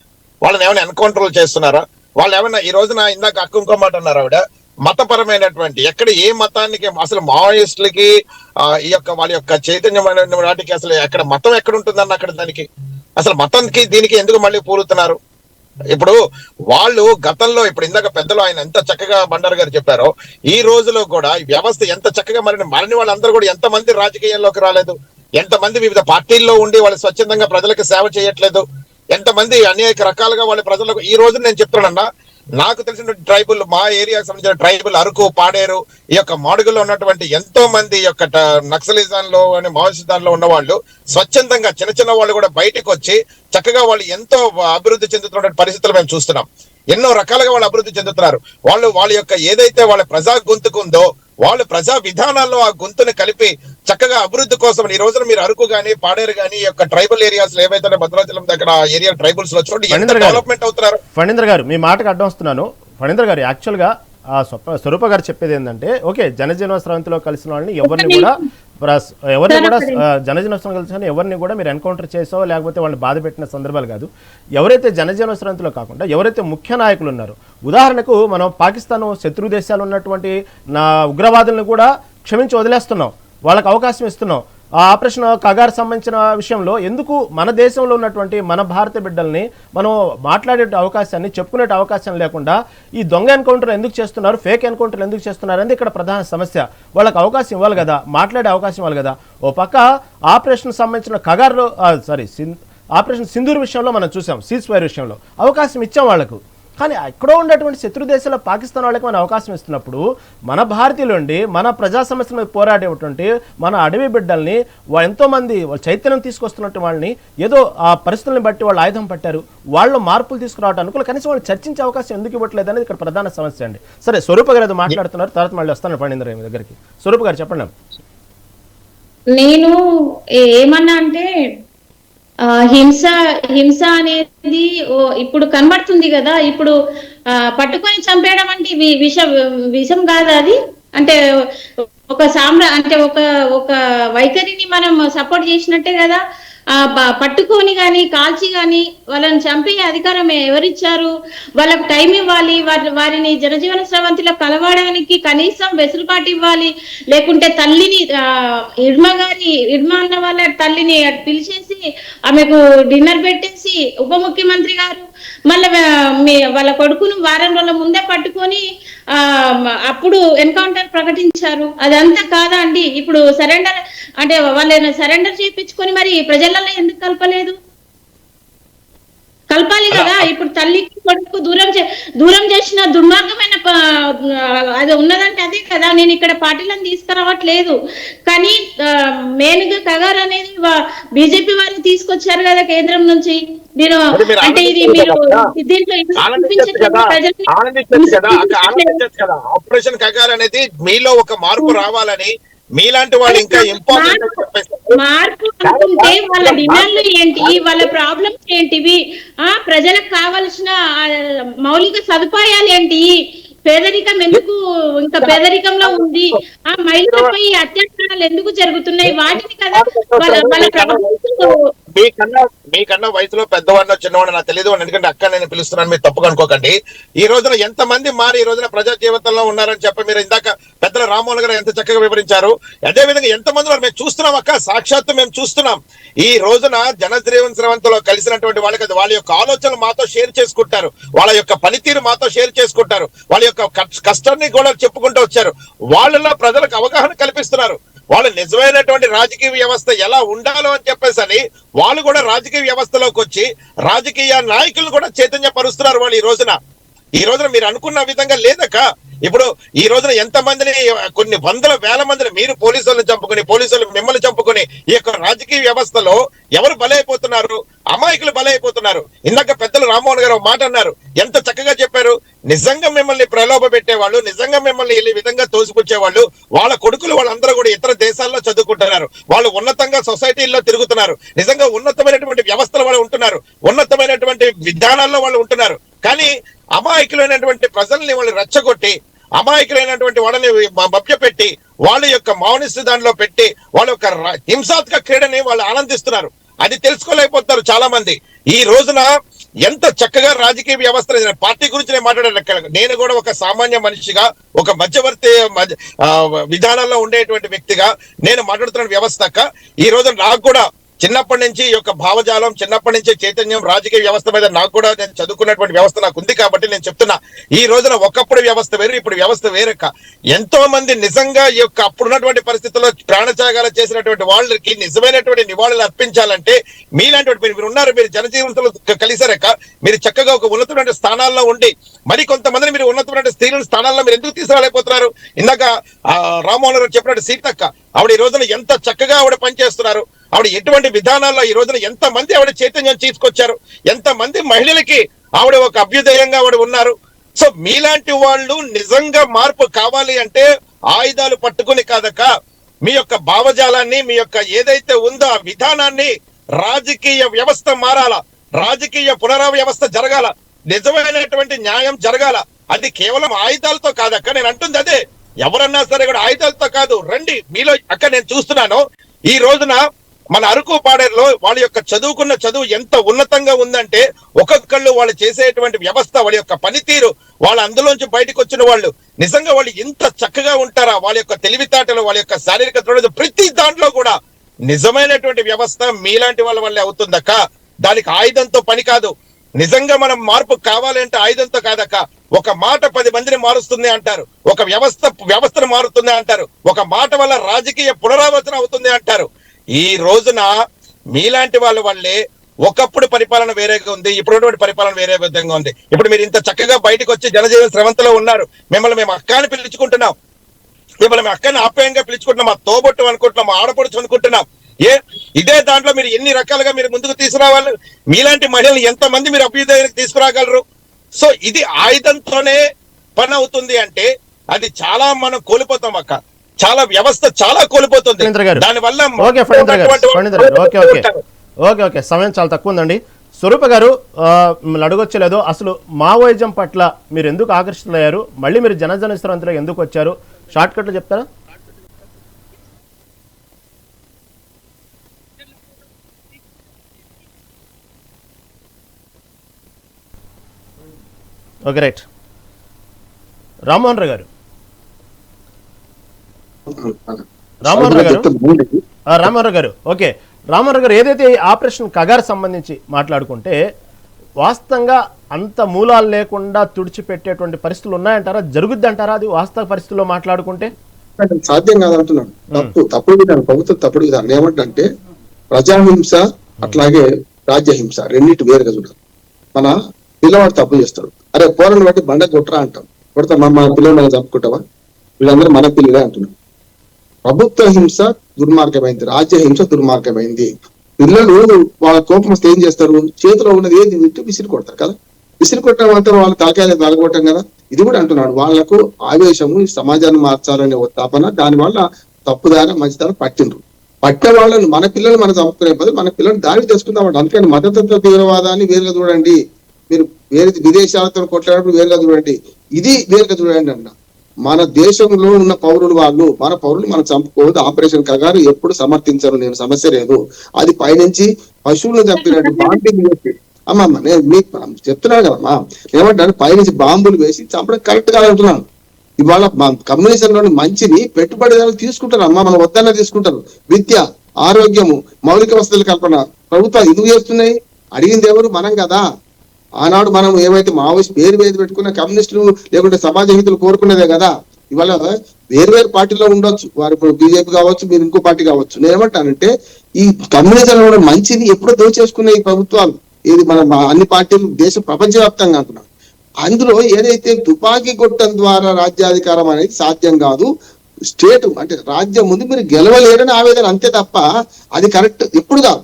Speaker 3: వాళ్ళని ఏమైనా ఎన్కౌంటర్లు చేస్తున్నారా? వాళ్ళు ఏమైనా ఈ రోజున ఇందాక అక్క ఇంకో మాట అన్నారు ఆవిడ, మతపరమైనటువంటి ఎక్కడ ఏ మతానికి అసలు మావోయిస్టులకి ఈ యొక్క వాళ్ళ యొక్క చైతన్యమైన వాటికి అసలు ఎక్కడ మతం ఎక్కడ ఉంటుందన్న అక్కడ దానికి అసలు మతానికి దీనికి ఎందుకు మళ్ళీ పూలుతున్నారు? ఇప్పుడు వాళ్ళు గతంలో ఇప్పుడు ఇందాక పెద్దలు ఆయన ఎంత చక్కగా బండారు గారు చెప్పారో ఈ రోజులో కూడా ఈ వ్యవస్థ ఎంత చక్కగా మరిని వాళ్ళందరూ కూడా ఎంతమంది రాజకీయాల్లోకి రాలేదు? ఎంతమంది వివిధ పార్టీల్లో ఉండి వాళ్ళు స్వచ్ఛందంగా ప్రజలకు సేవ చేయట్లేదు? ఎంతమంది అనేక రకాలుగా వాళ్ళ ప్రజలకు ఈ రోజు నేను చెప్తున్నానన్నా, నాకు తెలిసిన ట్రైబుల్ మా ఏరియాకి సంబంధించిన ట్రైబుల్ అరకు, పాడేరు, ఈ యొక్క మాడుగుల్లో ఉన్నటువంటి ఎంతో మంది ఈ యొక్క నక్సలిజంలో మావోయిస్టులో ఉన్న వాళ్ళు స్వచ్ఛందంగా చిన్న వాళ్ళు కూడా బయటకు వచ్చి చక్కగా వాళ్ళు ఎంతో అభివృద్ధి చెందుతున్న పరిస్థితులు మేము చూస్తున్నాం. ఎన్నో రకాలుగా వాళ్ళు అభివృద్ధి చెందుతున్నారు. వాళ్ళ యొక్క ఏదైతే వాళ్ళ ప్రజా గొంతుకుందో వాళ్ళు ప్రజా విధానాల్లో ఆ గొంతుని కలిపి చక్కగా అభివృద్ధి కోసం ఈ రోజున మీరు అరకు గానీ పాడేరు గానీ ఈ యొక్క ట్రైబల్ ఏరియాస్ లో ఏవైతే భద్రాచలం దగ్గర ఏరియా ట్రైబల్స్ లో చూడండి ఎంత డెవలప్మెంట్ అవుతున్నారు.
Speaker 1: ఫణీంద్ర గారు మీ మాటకు అడ్డం వస్తున్నాను. ఫణీంద్ర గారు యాక్చువల్ గా స్వరూప గారు చెప్పేది ఏంటంటే, ఓకే జనజీవన స్రవంతిలో కలిసిన వాళ్ళని ఎవరిని కూడా జనజీవన స్రవంతి కలిసిన ఎవరిని కూడా మీరు ఎన్కౌంటర్ చేసో లేకపోతే వాళ్ళని బాధ పెట్టిన సందర్భాలు కాదు. ఎవరైతే జనజీవన స్రవంతిలో కాకుండా ఎవరైతే ముఖ్య నాయకులు ఉన్నారో, ఉదాహరణకు మనం పాకిస్తాన్ శత్రు దేశాలు ఉన్నటువంటి ఉగ్రవాదులను కూడా క్షమించి వదిలేస్తున్నాం, వాళ్ళకి అవకాశం ఇస్తున్నాం. ఆ ఆపరేషన్ కగార్ సంబంధించిన విషయంలో ఎందుకు మన దేశంలో ఉన్నటువంటి మన భారత బిడ్డల్ని మనం మాట్లాడే అవకాశాన్ని, చెప్పుకునే అవకాశం లేకుండా ఈ దొంగ ఎన్కౌంటర్ ఎందుకు చేస్తున్నారు, ఫేక్ ఎన్కౌంటర్ ఎందుకు చేస్తున్నారు అనేది ఇక్కడ ప్రధాన సమస్య. వాళ్ళకి అవకాశం ఇవ్వాలి కదా, మాట్లాడే అవకాశం ఇవ్వాలి కదా. ఓ పక్క ఆపరేషన్ సంబంధించిన కగార్లో ఆపరేషన్ సింధూర్ విషయంలో మనం చూసాం, సీజ్ ఫైర్ విషయంలో అవకాశం ఇచ్చాం వాళ్ళకు. కానీ ఎక్కడో ఉన్నటువంటి శత్రు దేశాల పాకిస్తాన్ వాళ్ళకి మనం అవకాశం ఇస్తున్నప్పుడు మన భారతీయులండి మన ప్రజా సమస్యల మీద పోరాడేటువంటి మన అడవి బిడ్డల్ని ఎంతోమంది చైతన్యం తీసుకొస్తున్నట్టు వాళ్ళని ఏదో ఆ పరిస్థితులను బట్టి వాళ్ళు ఆయుధం పట్టారు, వాళ్ళు మార్పులు తీసుకురావడం అనుకూల కనీసం వాళ్ళు చర్చించే అవకాశం ఎందుకు ఇవ్వట్లేదు అనేది ఇక్కడ ప్రధాన సమస్య అండి. సరే, స్వరూప గారు మాట్లాడుతున్నారు, తర్వాత మళ్ళీ వస్తాను ఫణీంద్ర మీ దగ్గరికి. స్వరూప గారు చెప్పండి.
Speaker 4: నేను ఏమన్నా అంటే హింస అనేది ఇప్పుడు కనబడుతుంది కదా. ఇప్పుడు పట్టుకొని చంపేయడం అంటే విషం కాదు అది. అంటే ఒక అంటే ఒక వైఖరిని మనం సపోర్ట్ చేసినట్టే కదా. పట్టుకొని గాని కాల్చి గాని వాళ్ళని చంపే అధికారం ఎవరిచ్చారు? వాళ్ళకి టైం ఇవ్వాలి, వారిని జనజీవన స్రవంతిలో కలవడానికి కనీసం వెసులుబాటు ఇవ్వాలి. లేకుంటే తల్లిని ఇర్మా అన్న వాళ్ళ తల్లిని పిలిచేసి ఆమెకు డిన్నర్ పెట్టేసి ఉప ముఖ్యమంత్రి గారు మళ్ళీ వాళ్ళ కొడుకును వారం రోజుల ముందే పట్టుకొని అప్పుడు ఎన్కౌంటర్ ప్రకటించారు. అదంతా కాదా అండి? ఇప్పుడు సరెండర్ అంటే వాళ్ళని సరెండర్ చేయించుకొని మరి ప్రజలలో ఎందుకు కలపాలి కదా. ఇప్పుడు తల్లికి కొడుకు దూరం చేసిన దుర్మార్గమైన అది ఉన్నదంటే అదే కదా. నేను ఇక్కడ పార్టీలను తీసుకురావట్లేదు, కానీ మెయిన్ గా కగార్ అనేది బీజేపీ వాళ్ళు తీసుకొచ్చారు కదా కేంద్రం నుంచి. నేను అంటే ఇది మీరు దీంట్లో
Speaker 3: ఆపరేషన్ కగార్ అనేది మీలో ఒక మార్పు రావాలని మీలాంటి వాళ్ళు ఇంకా ఇంపార్టెంట్
Speaker 4: మార్పు అనుకుంటే వాళ్ళ డిమాండ్లు ఏంటి, వాళ్ళ ప్రాబ్లమ్స్ ఏంటివి, ప్రజలకు కావలసిన మౌలిక సదుపాయాలు ఏంటి, పేదరికం ఎందుకు ఇంకా పేదరికంలో ఉంది, మహిళలపై అత్యాచారాలు ఎందుకు జరుగుతున్నాయి, వాటిని కదా వాళ్ళ ప్రభుత్వం.
Speaker 3: మీకన్నా వయసులో పెద్దవాడినో చిన్నవాడిని నాకు తెలియదు, ఎందుకంటే అక్క నేను పిలుస్తున్నాను, మీరు తప్పుగా అనుకోకండి. ఈ రోజున ఎంతమంది మారి ఈ రోజున ప్రజా జీవితంలో ఉన్నారని చెప్పి మీరు ఇందాక పెద్దల రామ్మోహన్ గారు ఎంత చక్కగా వివరించారు. అదే విధంగా ఎంతమంది మేము చూస్తున్నాం అక్క, సాక్షాత్తు మేము చూస్తున్నాం. ఈ రోజున జనజీవన స్రవంతిలో కలిసినటువంటి వాళ్ళకి వాళ్ళ యొక్క ఆలోచనలు మాతో షేర్ చేసుకుంటారు, వాళ్ళ యొక్క పనితీరు మాతో షేర్ చేసుకుంటారు, వాళ్ళ యొక్క కష్టాన్ని కూడా చెప్పుకుంటూ వచ్చారు. వాళ్ళలో ప్రజలకు అవగాహన కల్పిస్తున్నారు. వాళ్ళు నిజమైనటువంటి రాజకీయ వ్యవస్థ ఎలా ఉండాలో అని చెప్పేసి వాళ్ళు కూడా రాజకీయ వ్యవస్థలోకి వచ్చి రాజకీయ నాయకులు కూడా చైతన్యపరుస్తున్నారు. వాళ్ళు ఈ రోజున మీరు అనుకున్న విధంగా లేదక్క. ఇప్పుడు ఈ రోజున ఎంతమందిని, కొన్ని వందల వేల మందిని మీరు పోలీసులను చంపుకుని, పోలీసులు మిమ్మల్ని చంపుకుని ఈ యొక్క రాజకీయ వ్యవస్థలో ఎవరు బలైపోతున్నారు? అమాయకులు బలైపోతున్నారు. ఇందాక పెద్దలు రామ్మోహన్ గారు మాట అన్నారు, ఎంత చక్కగా చెప్పారు. నిజంగా మిమ్మల్ని ప్రలోభ పెట్టేవాళ్ళు, నిజంగా మిమ్మల్ని ఈ విధంగా తోసిపుచ్చేవాళ్ళు, వాళ్ళ కొడుకులు వాళ్ళందరూ కూడా ఇతర దేశాల్లో చదువుకుంటున్నారు, వాళ్ళు ఉన్నతంగా సొసైటీల్లో తిరుగుతున్నారు, నిజంగా ఉన్నతమైనటువంటి వ్యవస్థలు వాళ్ళు ఉంటున్నారు, ఉన్నతమైనటువంటి విధానాల్లో వాళ్ళు ఉంటున్నారు. కానీ అమాయకులైనటువంటి ప్రజల్ని వాళ్ళు రెచ్చగొట్టి, అమాయకులైనటువంటి వాళ్ళని మభ్యపెట్టి, వాళ్ళ యొక్క మౌనిస్టు దానిలో పెట్టి వాళ్ళ యొక్క హింసాత్మక క్రీడని వాళ్ళు ఆనందిస్తున్నారు. అది తెలుసుకోలేకపోతున్నారు చాలా మంది. ఈ రోజున ఎంత చక్కగా రాజకీయ వ్యవస్థ, పార్టీ గురించి నేను మాట్లాడాను. నేను కూడా ఒక సామాన్య మనిషిగా, ఒక మధ్యవర్తి విధానంలో ఉండేటువంటి వ్యక్తిగా నేను మాట్లాడుతున్న వ్యవస్థ. ఈ రోజు నాకు కూడా చిన్నప్పటి నుంచి ఈ యొక్క భావజాలం, చిన్నప్పటి నుంచి చైతన్యం, రాజకీయ వ్యవస్థ మీద నాకు కూడా నేను చదువుకున్నటువంటి వ్యవస్థ నాకు ఉంది కాబట్టి నేను చెప్తున్నా. ఈ రోజున ఒకప్పుడు వ్యవస్థ వేరు, ఇప్పుడు వ్యవస్థ వేరక్క. ఎంతో మంది నిజంగా ఈ యొక్క అప్పుడున్నటువంటి పరిస్థితుల్లో ప్రాణత్యాగాలు చేసినటువంటి వాళ్ళకి నిజమైనటువంటి నివాళులు అర్పించాలంటే మీలాంటి మీరు ఉన్నారు, మీరు జనజీవనంలో కలిసారక్క. మీరు చక్కగా ఒక ఉన్నతమైన స్థానాల్లో ఉండి మరి కొంతమందిని మీరు ఉన్నతమైన స్త్రీల స్థానాల్లో మీరు ఎందుకు తీసుకురాలేకపోతున్నారు? ఇందాక రామ్మోహన్ గారు చెప్పినట్టు సీతక్క, ఆవిడ ఈ రోజున ఎంత చక్కగా ఆవిడ పనిచేస్తున్నారు. ఆవిడ ఎటువంటి విధానాల్లో ఈ రోజున ఎంత మంది ఆవిడ చైతన్యం తీసుకొచ్చారు, ఎంత మంది మహిళలకి ఆవిడ ఒక అభ్యుదయంగా ఆవిడ ఉన్నారు. సో మీలాంటి వాళ్ళు నిజంగా మార్పు కావాలి అంటే ఆయుధాలు పట్టుకుని కాదక్క, మీ యొక్క భావజాలాన్ని, మీ యొక్క ఏదైతే ఉందో ఆ విధానాన్ని, రాజకీయ వ్యవస్థ మారాల, రాజకీయ పునరావ్యవస్థ జరగాల, నిజమైనటువంటి న్యాయం జరగాల. అది కేవలం ఆయుధాలతో కాదక్క. నేను అంటుంది అదే, ఎవరన్నా సరే కూడా ఆయుధాలతో కాదు. రండి మీలో అక్క, నేను చూస్తున్నాను ఈ రోజున మన అరకు పాడేరులో వాళ్ళ యొక్క చదువుకున్న చదువు ఎంత ఉన్నతంగా ఉందంటే, ఒక్కొక్కళ్ళు వాళ్ళు చేసేటువంటి వ్యవస్థ, వాళ్ళ యొక్క పనితీరు, వాళ్ళు అందులోంచి బయటకు వచ్చిన వాళ్ళు నిజంగా వాళ్ళు ఇంత చక్కగా ఉంటారా? వాళ్ళ యొక్క తెలివితేటలు, వాళ్ళ యొక్క శారీరక దృఢత, ప్రతి దాంట్లో కూడా నిజమైనటువంటి వ్యవస్థ మీలాంటి వాళ్ళ వల్లే అవుతుందక్క. దానికి ఆయుధంతో పని కాదు. నిజంగా మనం మార్పు కావాలంటే ఆయుధంతో కాదక్క. ఒక మాట 10 మందిని మారుస్తుంది అంటారు, ఒక వ్యవస్థను మారుతుంది అంటారు, ఒక మాట వల్ల రాజకీయ పునరావర్తన అవుతుంది అంటారు. ఈ రోజున మీలాంటి వాళ్ళ వల్లే ఒకప్పుడు పరిపాలన వేరేగా ఉంది, ఇప్పుడున్నటువంటి పరిపాలన వేరే విధంగా ఉంది. ఇప్పుడు మీరు ఇంత చక్కగా బయటకు వచ్చి జనజీవన స్రవంతిలో ఉన్నారు. మిమ్మల్ని మేము అక్క అని పిలుచుకుంటున్నాం, మిమ్మల్ని మేము అక్కని ఆప్యాయంగా పిలుచుకుంటున్నాం, మా తోబొట్టు అనుకుంటున్నాం, మా ఆడపడుచు అనుకుంటున్నాం. ఇదే దాంట్లో మీరు ఎన్ని రకాలుగా మీరు ముందుకు తీసుకురావాలి? మీలాంటి మహిళలు ఎంతమంది మీరు అభ్యుదయానికి తీసుకురాగలరు? సో ఇది ఆయుధంతోనే పని అవుతుంది అంటే అది చాలా మనం కోల్పోతాం అక్క. చాలా వ్యవస్థ చాలా కోల్పోతుంది దానివల్ల.
Speaker 1: ఓకే, సమయం చాలా తక్కువ ఉందండి. స్వరూప గారు, మిమ్మల్ని అడగొచ్చలేదు, అసలు మావోయిజం పట్ల మీరు ఎందుకు ఆకర్షితులయ్యారు? మళ్ళీ మీరు జనజన స్రవంతిలో ఎందుకు వచ్చారు? షార్ట్ కట్లో చెప్తారా? Okay, right. రామ్మోహన్ రావు గారు, ఓకే, రామ్మోహన్ రావు గారు, ఏదైతే ఆపరేషన్ కగార్ సంబంధించి మాట్లాడుకుంటే వాస్తవంగా అంత మూలాలు లేకుండా తుడిచిపెట్టేటువంటి పరిస్థితులు ఉన్నాయంటారా? జరుగుద్ది అంటారా అది వాస్తవ పరిస్థితుల్లో మాట్లాడుకుంటే?
Speaker 2: సాధ్యం కాదంటున్నాను. తప్పుడు విధానం, ప్రభుత్వం తప్పుడు విధానం. ఏమంటే ప్రజాహింస అట్లాగే రాజ్యహింస రెండింటి వేరుగా చూడాలి. మన పిల్లవాడు తప్పు చేస్తాడు, అరే పోరని బట్టి బండ కొట్టరా అంటాం, కొడతా మన పిల్లలు మనం చంపుకుంటావా? వీళ్ళందరూ మన పిల్లలే అంటున్నాం. ప్రభుత్వ హింస దుర్మార్గమైంది, రాజ్యహింస దుర్మార్గమైంది. పిల్లలు వాళ్ళ కోపం వస్తే ఏం చేస్తారు? చేతిలో ఉన్నది ఏది తింటే విసిరి కొడతారు కదా. విసిరి కొట్టడం అంతా వాళ్ళు తాకాయలు తాగొట్టం కదా. ఇది కూడా అంటున్నాడు, వాళ్లకు ఆవేశము, సమాజాన్ని మార్చాలనే తపన, దానివల్ల తప్పుదారి మంచిదారి పట్టిండ్రు. పట్టిన వాళ్ళని మన పిల్లలు మనం చంపుకునే బదులు మన పిల్లల్ని దారి తెచ్చుకుందామంట. అందుకని మతతత్వ తీవ్రవాదాన్ని వేరుగా చూడండి, మీరు వేరే విదేశాలతో కొట్లాడినప్పుడు వేరుగా చూడండి, ఇది వేరుగా చూడండి అన్న. మన దేశంలో ఉన్న పౌరులు మన పౌరులు మనం చంపుకోవద్దు. ఆపరేషన్ కగారు ఎప్పుడు సమర్థించరు, నేను సమస్య లేదు. అది పైనుంచి పశువులను చంపినట్టు బాంబింగ్ వేసి అమ్మమ్మ నేను మీకు చెప్తున్నాను కదమ్మా, ఏమంటాను పైనుంచి బాంబులు వేసి చంపడం కరెక్ట్ కాదంటున్నాను. ఇవాళ కమ్యూనిజంలోని మంచిని పెట్టుబడిదారులు తీసుకుంటారు అమ్మా, మనం వద్దన్నా తీసుకుంటారు. విద్య, ఆరోగ్యము, మౌలిక వసతుల కల్పన ప్రభుత్వాలు ఎందుకు చేస్తున్నాయి? అడిగింది ఎవరు? మనం కదా. ఆనాడు మనం ఏమైతే మావోయిస్ట్ పేరు మీద పెట్టుకున్న కమ్యూనిస్టులు లేకుంటే సమాజ హితులు కోరుకునేదే కదా. ఇవాళ వేరు పార్టీలో ఉండొచ్చు, వారు ఇప్పుడు బీజేపీ కావచ్చు, మీరు ఇంకో పార్టీ కావచ్చు. నేను ఏమంటానంటే ఈ కమ్యూనిజంలో మంచిని ఎప్పుడో దోచేసుకునే ఈ ప్రభుత్వాలు, ఇది మన అన్ని పార్టీలు దేశం ప్రపంచవ్యాప్తంగా అంటున్నాం. అందులో ఏదైతే తుపాకీ కొట్టడం ద్వారా రాజ్యాధికారం అనేది సాధ్యం కాదు. స్టేట్ అంటే రాజ్యం ముందు మీరు గెలవలేరని ఆవేదన, అంతే తప్ప అది కరెక్ట్ ఎప్పుడు కాదు.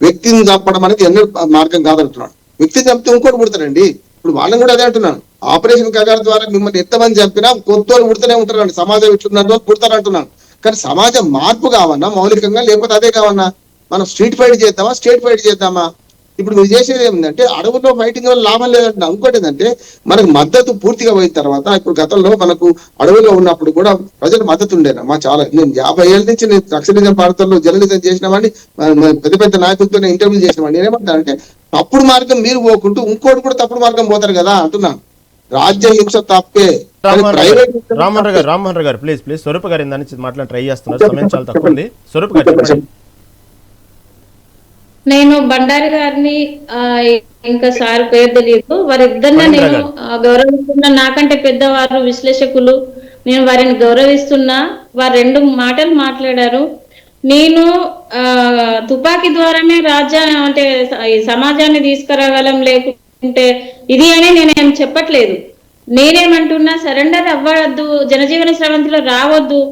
Speaker 2: వ్యక్తిని చంపడం అనేది ఎన్నో మార్గం కాదంటున్నాడు. వ్యక్తిని చంపితే ఇంకోటి పుడతారండి. ఇప్పుడు వాళ్ళని కూడా అదే అంటున్నాను. ఆపరేషన్ కగారు ద్వారా మిమ్మల్ని ఎంతమంది చంపినా కొత్తోళ్ళు పుడుతూనే ఉంటారండి. సమాజం ఇట్లున్నదో పుడతారంటున్నాను. కానీ సమాజం మార్పు కావన్నా మౌలికంగా, లేకపోతే అదే కావన్నా మనం స్ట్రీట్ ఫైట్ చేద్దామా, స్టేట్ ఫైట్ చేద్దామా? ఇప్పుడు మీరు చేసేది ఏమిటంటే అడవుల్లో ఫైటింగ్ వల్ల లాభం లేదంటే. ఇంకోటి ఏంటంటే మనకు మద్దతు పూర్తిగా పోయిన తర్వాత, ఇప్పుడు గతంలో మనకు అడవుల్లో ఉన్నప్పుడు కూడా ప్రజలు మద్దతు ఉండేనా మా చాలా. నేను 50 ఏళ్ళ నుంచి నేను రక్షణిజం భారతంలో జర్నలిజం చేసినామని, పెద్ద పెద్ద నాయకులతో ఇంటర్వ్యూ చేసినామని. నేనేమంటానంటే తప్పుడు మార్గం మీరు పోకుంటూ ఇంకోటి కూడా తప్పుడు మార్గం పోతారు కదా అంటున్నాను. రాజ్య హింస తప్పే, ప్రైవేట్.
Speaker 1: రామ్మోహన్ గారు ప్లీజ్ స్వరూప గారు దాని మాట్లాడి ట్రై చేస్తున్నారు, సమయం చాలా తక్కువ ఉంది. స్వరూప గారు
Speaker 4: నేను బండారి గారిని ఇంకా సార్ పేరు తెలియదు, వారిద్దరిని నేను గౌరవిస్తున్నా. నాకంటే పెద్దవారు, విశ్లేషకులు, నేను వారిని గౌరవిస్తున్నా. వారు 2 మాటలు మాట్లాడారు. నేను తుపాకీ ద్వారానే రాజ్యాన్ని అంటే ఈ సమాజాన్ని తీసుకురాగలం, లేకుంటే ఇది అని నేనేం చెప్పట్లేదు. నేనేమంటున్నా, సరెండర్ అవ్వద్దు, జనజీవన స్రవంతిలో రావద్దు,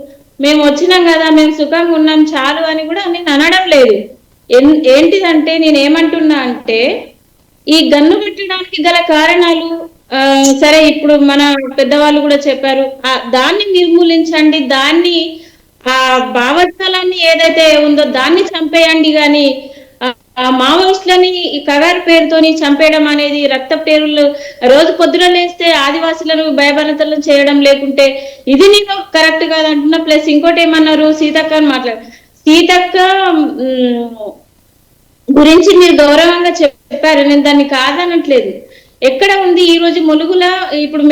Speaker 4: మేము వచ్చినాం కదా, మేము సుఖంగా ఉన్నాం చాలు అని కూడా నేను అనడం లేదు. ఏంటిదంటే నేనేమంటున్నా అంటే ఈ గన్ను పెట్టడానికి గల కారణాలు సరే ఇప్పుడు మన పెద్దవాళ్ళు కూడా చెప్పారు, దాన్ని నిర్మూలించండి, దాన్ని ఆ భావోద్వేగాన్ని ఏదైతే ఉందో దాన్ని చంపేయండి. కానీ మావోయిస్టులని ఈ కగారు పేరుతోని చంపేయడం అనేది, రక్త పేరులు రోజు పొద్దున లేస్తే ఆదివాసులను భయభ్రాంతులను చేయడం, లేకుంటే ఇది నేను కరెక్ట్ కాదంటున్నా. ప్లస్ ఇంకోటి ఏమన్నారు, సీతక్క అని మాట్లాడారు. సీతక్క గురించి మీరు గౌరవంగా చెప్పారు, నేను దాన్ని కాదనట్లేదు. ఎక్కడ ఉంది ఈ రోజు ములుగుల, ఇప్పుడు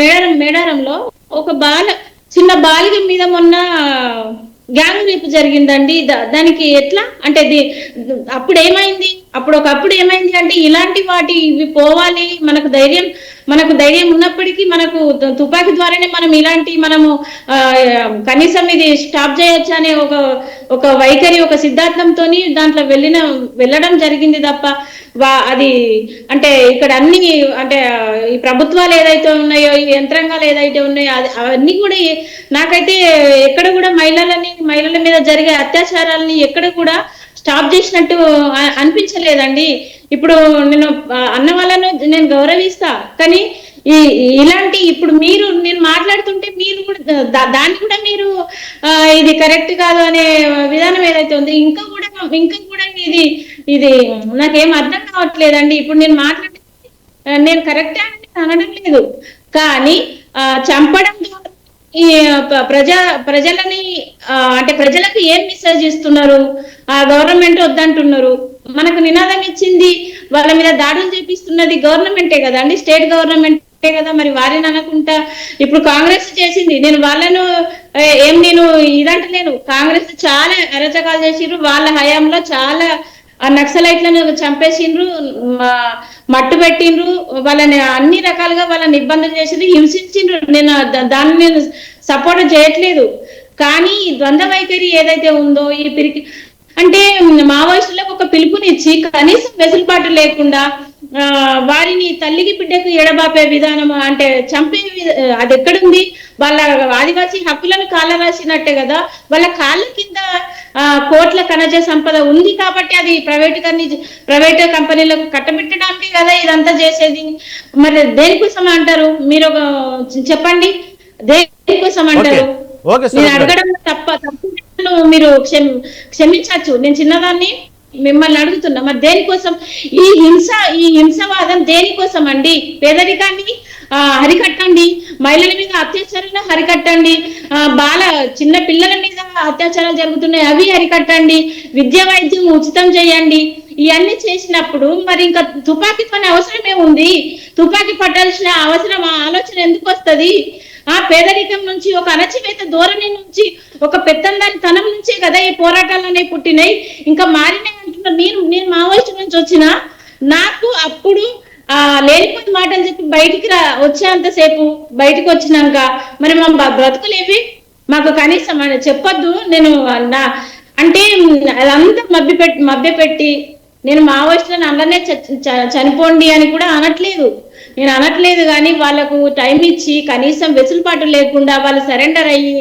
Speaker 4: మేడారంలో ఒక చిన్న బాలిక మీద మొన్న గ్యాంగ్ రేపు జరిగిందండి. దానికి ఎట్లా అంటే అప్పుడు ఏమైంది, ఒకప్పుడు ఏమైంది అంటే ఇలాంటి వాటి ఇవి పోవాలి. మనకు ధైర్యం ఉన్నప్పటికీ మనకు తుపాకీ ద్వారానే మనం మనము కనీసం ఇది స్టాప్ చేయొచ్చు అనే ఒక వైఖరి, ఒక సిద్ధాంతంతో దాంట్లో వెళ్ళడం జరిగింది తప్ప అది అంటే ఇక్కడ అన్ని అంటే ఈ ప్రభుత్వాలు ఏదైతే ఉన్నాయో, ఈ యంత్రాంగాలు ఏదైతే ఉన్నాయో అవన్నీ కూడా నాకైతే ఎక్కడ కూడా మహిళల మీద జరిగే అత్యాచారాలని ఎక్కడ కూడా స్టాప్ చేసినట్టు అనిపించలేదండి. ఇప్పుడు నేను అన్న వాళ్ళను నేను గౌరవిస్తా, కానీ ఇలాంటి ఇప్పుడు నేను మాట్లాడుతుంటే మీరు కూడా దాన్ని కూడా మీరు ఇది కరెక్ట్ కాదు అనే విధానం ఏదైతే ఉంది, ఇంకా కూడా ఇది నాకేం అర్థం కావట్లేదండి. ఇప్పుడు నేను మాట్లాడితే నేను కరెక్టే అని అనడం లేదు, కానీ చంపడం ఈ ప్రజలని అంటే ప్రజలకు ఏం మెసేజ్ ఇస్తున్నారు? గవర్నమెంట్ వద్దంటున్నారు, మనకు నినాదం ఇచ్చింది, వాళ్ళ మీద దాడులు చేపిస్తున్నది గవర్నమెంటే కదా అండి, స్టేట్ గవర్నమెంటే కదా. మరి వారిని అనకుండా ఇప్పుడు కాంగ్రెస్ చేసింది, నేను వాళ్ళను నేను ఇదంటలేను. కాంగ్రెస్ చాలా అరాచకాలు చేసిండ్రు, వాళ్ళ హయాంలో చాలా నక్సలైట్లను చంపేసిండ్రు, మట్టు పెట్టిండ్రు, వాళ్ళని అన్ని రకాలుగా వాళ్ళని ఇబ్బందులు చేసిండ్రు, హింసించిండ్రు. దాన్ని నేను సపోర్ట్ చేయట్లేదు. కానీ ద్వంద్వ వైఖరి ఏదైతే ఉందో, ఈ పిరికి అంటే మావోయిస్టులకు ఒక పిలుపునిచ్చి కనీసం వెసులుబాటు లేకుండా వారిని తల్లికి బిడ్డకు ఎడబాపే విధానం, అంటే చంపే అది ఎక్కడుంది? వాళ్ళ ఆదివాసీ హక్కులను కాళ్ళ రాసినట్టే కదా. వాళ్ళ కాళ్ళ కింద కోట్ల ఖనిజ సంపద ఉంది కాబట్టి అది ప్రైవేట్ కంపెనీలకు కట్టబెట్టడానికి కదా ఇదంతా చేసేది. మరి దేనికోసం అంటారు మీరు చెప్పండి, దేనికోసం అంటారు? నేను అడగడం తప్పు నన్ను మీరు క్షమించచ్చు, నేను చిన్నదాన్ని, మిమ్మల్ని అడుగుతున్నా. మరి దేనికోసం ఈ హింసవాదం దేనికోసం అండి? పేదరికాన్ని హరికట్టండి, మహిళల మీద అత్యాచారాలు హరికట్టండి, చిన్న పిల్లల మీద అత్యాచారాలు జరుగుతున్నాయి అవి హరికట్టండి, విద్యా వైద్యం ఉచితం చేయండి. ఇవన్నీ చేసినప్పుడు మరి ఇంకా తుపాకీతో అవసరమే ఉంది? తుపాకీ పట్టాల్సిన అవసరం ఆలోచన ఎందుకు వస్తుంది? పేదరికం నుంచి, ఒక అణచివేత ధోరణి నుంచి, ఒక పెత్తందారి తనం నుంచే కదా ఈ పోరాటాలు అనేవి పుట్టినాయి, ఇంకా మారినాయి అంటున్నారు. నేను మావోయిస్టు నుంచి వచ్చిన నాకు అప్పుడు లేనిపోయిన మాటలు చెప్పి బయటికి వచ్చేంతసేపు, బయటకు వచ్చినాక మరి మా బ్రతుకులేవి? మాకు కనీసం చెప్పొద్దు. నేను అంటే అదంతా మభ్యపెట్టి నేను మావోయిస్టులను అందరినీ చనిపోండి అని కూడా నేను అనట్లేదు. కానీ వాళ్ళకు టైం ఇచ్చి కనీసం వెసులుబాటు లేకుండా వాళ్ళు సరెండర్ అయ్యి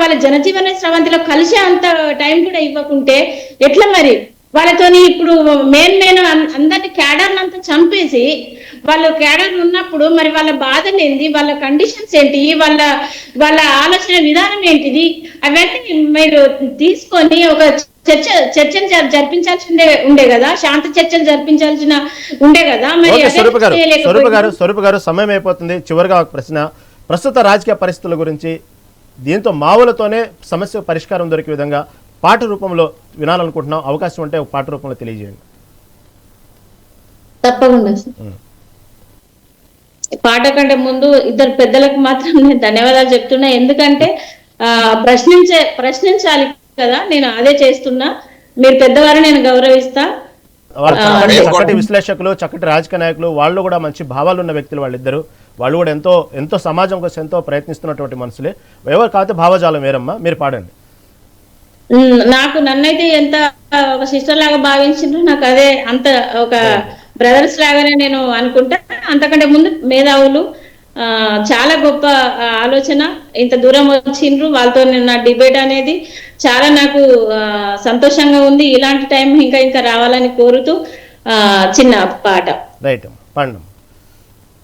Speaker 4: వాళ్ళ జనజీవన స్రవంతిలో కలిసే అంత టైం కూడా ఇవ్వకుంటే ఎట్లా మరి? వాళ్ళతోని ఇప్పుడు మెయిన్ అందరినీ క్యాడర్ని అంతా చంపేసి వాళ్ళు క్యాడర్ ఉన్నప్పుడు మరి వాళ్ళ బాధలు ఏంటి, వాళ్ళ కండిషన్స్ ఏంటి, వాళ్ళ ఆలోచన విధానం ఏంటిది, అవన్నీ మీరు తీసుకొని ఒక చర్చను జరిపించాల్సి ఉండే కదా, శాంత చర్చలు జరిపించాల్సిన ఉండే కదా. మరి
Speaker 1: స్వరూప గారు సమయం అయిపోతుంది. చివరిగా ఒక ప్రశ్న, ప్రస్తుత రాజకీయ పరిస్థితుల గురించి, దీంతో మావులతోనే సమస్య పరిష్కారం దొరికే విధంగా పాట రూపంలో వినాలనుకుంటున్నాం, అవకాశం ఉంటే ఒక పాట రూపంలో తెలియజేయండి.
Speaker 4: తప్పకుండా. పాట కంటే ముందు ఇద్దరు పెద్దలకు మాత్రం నేను ధన్యవాదాలు చెప్తున్నా. ఎందుకంటే ప్రశ్నించాలి కదా, నేను అదే చేస్తున్నా. మీరు పెద్దవారు, నేను గౌరవిస్తా.
Speaker 1: చక్కటి విశ్లేషకులు, చక్కటి రాజకీయ నాయకులు, వాళ్ళు కూడా మంచి భావాలు ఉన్న వ్యక్తులు వాళ్ళిద్దరు. వాళ్ళు కూడా ఎంతో సమాజం కోసం ఎంతో ప్రయత్నిస్తున్నటువంటి మనుషులే. ఎవరు కాకపోతే భావజాలం వేరమ్మా, మీరు పాడండి.
Speaker 4: నన్నైతే ఎంత ఒక సిస్టర్ లాగా భావించిండ్రు, నాకు అదే అంత ఒక బ్రదర్స్ లాగానే నేను అనుకుంటా. అంతకంటే ముందు మేధావులు, చాలా గొప్ప ఆలోచన, ఇంత దూరం వచ్చిండ్రు. వాళ్ళతో నా డిబేట్ అనేది చాలా నాకు సంతోషంగా ఉంది. ఇలాంటి టైం ఇంకా రావాలని కోరుతూ చిన్న పాట.
Speaker 1: రైట్, పండు.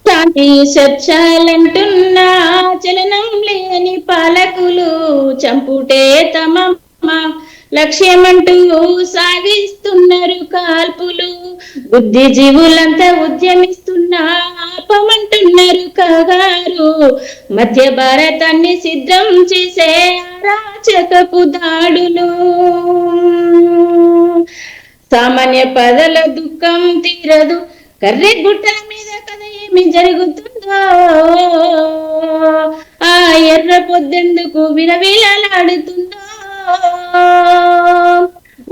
Speaker 4: శాంతి చర్చలంటున్నా చలనం లేని పాలకులు, చంపుటే తమ లక్ష్యమంటూ సాగిస్తున్నారు కాల్పులు, బుద్ధిజీవులంతా ఉద్యమిస్తున్నా ఆపమంటున్నారు కాగారు, మధ్య భారతాన్ని సిద్ధం చేసే అరాచకపు దాడులు, సామాన్య పదల దుఃఖం తీరదు, కర్రె గుట్టల మీద కదా ఏమి జరుగుతుందో, ఆ ఎర్ర పొద్దెందుకు విలవిలలాడుతుందో,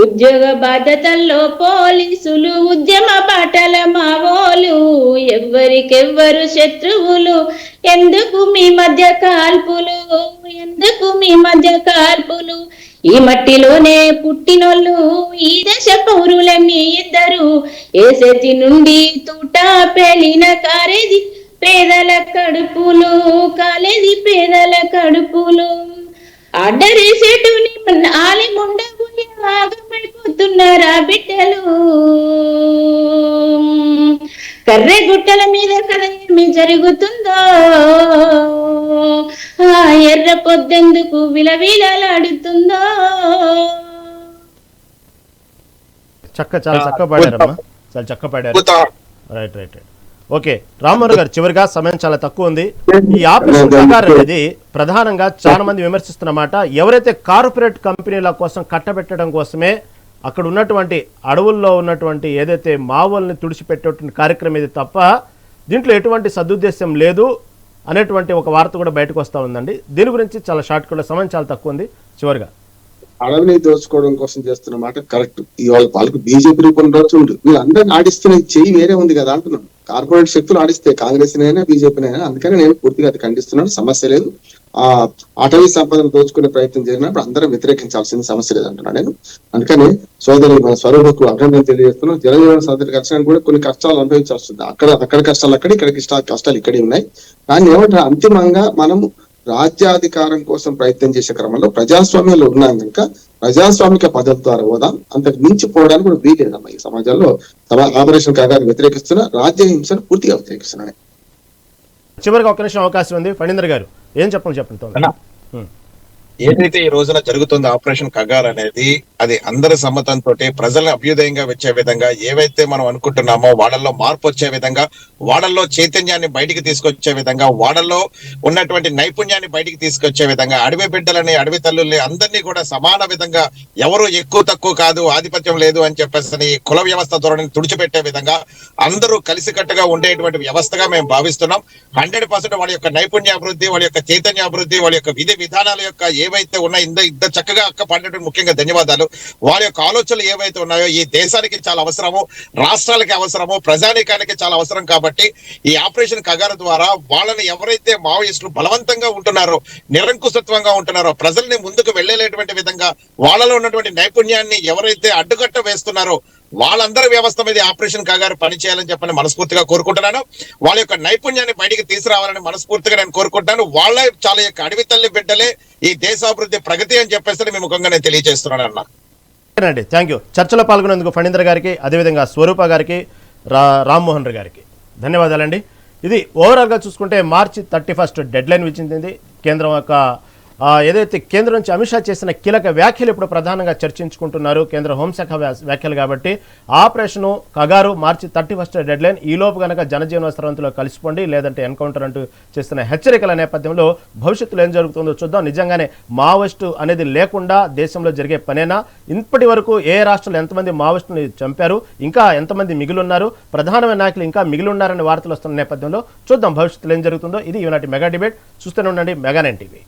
Speaker 4: ఉద్యోగ బాధ్యతల్లో పోలీసులు, ఉద్యమ బాటల మావోలు, ఎవ్వరికెవ్వరు శత్రువులు, ఎందుకు మీ మధ్య కాల్పులు, ఎందుకు మీ మధ్య కాల్పులు, ఈ మట్టిలోనే పుట్టినోళ్ళు ఈ దేశ పౌరులే మీ ఇద్దరు, ఏ చేతి నుండి తూట పేలిన కారేది పేదల కడుపులు, కాలేది పేదల కడుపులు, అడ్డరేసేటుని ఆలి ముండవు ఆగమైపోతున్నారా బిడ్డలు, కర్రె గుట్టల మీద కదా ఏమి జరుగుతుందో, ఆ ఎర్ర పొద్దెందుకు విలవిలలాడుతుందో.
Speaker 1: చాలా చక్కగా పాడారమ్మా, చాలా చక్కగా పాడారు. Right right right. Okay Rammohan గారు, చివరిగా సమయం చాలా తక్కువ ఉంది. ఈ ఆపరేషన్ కగార్ అనేది ప్రధానంగా చాలా మంది విమర్శిస్తున్నమాట, ఎవరైతే కార్పొరేట్ కంపెనీల కోసం కట్టబెట్టడం కోసమే అక్కడ ఉన్నటువంటి అడవుల్లో ఉన్నటువంటి ఏదైతే మావోల్ని తుడిచిపెట్టేటువంటి కార్యక్రమం ఇది తప్ప దీంట్లో ఎటువంటి సదుద్దేశం లేదు అనేటువంటి ఒక వార్త కూడా బయటకు వస్తూ ఉందండి. దీని గురించి చాలా షార్ట్ కూడా, సమయం చాలా తక్కువ ఉంది. చివరిగా
Speaker 2: అడవిని దోచుకోవడం కోసం చేస్తున్న మాట కరెక్ట్. ఇవాళ వాళ్ళకు బీజేపీ రూపంలో ఉండు, వీళ్ళందరినీ ఆడిస్తున్న చెయ్యి వేరే ఉంది కదా అంటున్నాను. కార్పొరేట్ శక్తులు ఆడిస్తే కాంగ్రెస్ నైనా బీజేపీనైనా, అందుకని నేను పూర్తిగా అది ఖండిస్తున్నాను. సమస్య లేదు. ఆ అటవీ సంపదను దోచుకునే ప్రయత్నం జరిగినప్పుడు అందరం వ్యతిరేకించాల్సిన సమస్య లేదు అంటున్నాను నేను. అందుకని సోదరి మన స్వరూపకు అభినందన తెలియజేస్తున్నాం. జనజీవన సాధన కష్టానికి కూడా కొన్ని కష్టాలు అనుభవించాల్సి వస్తుంది. అక్కడ కష్టాలు అక్కడ, ఇక్కడ కష్టాలు ఇక్కడే ఉన్నాయి. కానీ ఏమంటారు, అంతిమంగా మనము రాజ్యాధికారం కోసం ప్రయత్నం చేసే క్రమంలో ప్రజాస్వామ్యంలో ఉన్నాం కనుక ప్రజాస్వామిక పద్ధతి ద్వారా పోదాం. అంతకు మించిపోవడానికి కూడా వీలేదమ్మా. ఈ సమాజంలో ఆపరేషన్ కగార్ వ్యతిరేకిస్తున్నా, రాజ్య హింసను పూర్తిగా వ్యతిరేకిస్తున్నాను.
Speaker 1: చివరిగా ఒక నిమిషం అవకాశం ఉంది. ఫణీందర్ గారు ఏం చెప్పండి.
Speaker 3: ఏదైతే ఈ రోజున జరుగుతుందో ఆపరేషన్ కగార్ అనేది అది అందరి సమ్మతంతో ప్రజలను అభ్యుదయంగా వచ్చే విధంగా ఏవైతే మనం అనుకుంటున్నామో వాళ్ళల్లో మార్పు వచ్చే విధంగా, వాళ్ళల్లో చైతన్యాన్ని బయటికి తీసుకొచ్చే విధంగా, వాళ్ళల్లో ఉన్నటువంటి నైపుణ్యాన్ని బయటికి తీసుకొచ్చే విధంగా, అడవి బిడ్డలని అడవి తల్లుల్ని అందరినీ కూడా సమాన విధంగా ఎవరు ఎక్కువ తక్కువ కాదు, ఆధిపత్యం లేదు అని చెప్పేసి కుల వ్యవస్థ ధోరణిని తుడిచిపెట్టే విధంగా అందరూ కలిసికట్టుగా ఉండేటువంటి వ్యవస్థగా మేము భావిస్తున్నాం. 100% వాళ్ళ యొక్క నైపుణ్యాభివృద్ధి, వాళ్ళ యొక్క చైతన్యాభివృద్ధి, వాళ్ళ యొక్క విధి విధానాల యొక్క ఏవైతే ఉన్నాయో ఇంత చక్కగా అక్క పడినటువంటి ముఖ్యంగా ధన్యవాదాలు. వాళ్ళ యొక్క ఆలోచనలు ఏవైతే ఉన్నాయో ఈ దేశానికి చాలా అవసరము, రాష్ట్రాలకి అవసరము, ప్రజానీకానికి చాలా అవసరం. కాబట్టి ఈ ఆపరేషన్ కగారు ద్వారా వాళ్ళని ఎవరైతే మావోయిస్టులు బలవంతంగా ఉంటున్నారో, నిరంకుశత్వంగా ఉంటున్నారో, ప్రజల్ని ముందుకు వెళ్ళలేటువంటి విధంగా వాళ్ళలో ఉన్నటువంటి నైపుణ్యాన్ని ఎవరైతే అడ్డుకట్ట వేస్తున్నారో వాళ్ళందరి వ్యవస్థ మీద ఆపరేషన్ కగారు పనిచేయాలని చెప్పని మనస్ఫూర్తిగా కోరుకుంటున్నాను. వాళ్ళ యొక్క నైపుణ్యాన్ని బయటికి తీసుకురావాలని మనస్ఫూర్తిగా నేను కోరుకుంటున్నాను. వాళ్ళ చాలా యొక్క అడవి తల్లి బిడ్డలే ఈ దేశాభివృద్ధి ప్రగతి అని చెప్పేసి మీ ముఖంగా నేను తెలియజేస్తున్నాను అన్న.
Speaker 1: అండి, థ్యాంక్ యూ. చర్చలో పాల్గొనేందుకు ఫణీంద్ర గారికి, అదేవిధంగా స్వరూప గారికి, రామ్మోహన్ గారికి ధన్యవాదాలండి. ఇది ఓవరాల్గా చూసుకుంటే మార్చి 31 డెడ్ లైన్ విధించింది కేంద్రం యొక్క ఏదైతే కేంద్రం నుంచి అమిత్ షా చేసిన కీలక వ్యాఖ్యలు ఇప్పుడు ప్రధానంగా చర్చించుకుంటున్నారు కేంద్ర హోంశాఖ వ్యాఖ్యలు. కాబట్టి ఆపరేషను కగారు మార్చి 31 డెడ్ లైన్, ఈలోపు కనుక జనజీవన స్రవంతిలో కలిసిపోండి లేదంటే ఎన్కౌంటర్ అంటూ చేస్తున్న హెచ్చరికల నేపథ్యంలో భవిష్యత్తులో ఏం జరుగుతుందో చూద్దాం. నిజంగానే మావోయిస్టు అనేది లేకుండా దేశంలో జరిగే పనేనా? ఇప్పటి వరకు ఏ రాష్ట్రాలు ఎంతమంది మావోయిస్టుని చంపారు, ఇంకా ఎంతమంది మిగిలిన్నారు, ప్రధానమైన నాయకులు ఇంకా మిగిలిన్నారనే వార్తలు వస్తున్న నేపథ్యంలో చూద్దాం భవిష్యత్తులో ఏం జరుగుతుందో. ఇది ఈనాటి మెగా డిబేట్. చూస్తూనే ఉండండి మెగా 9 టీవీ.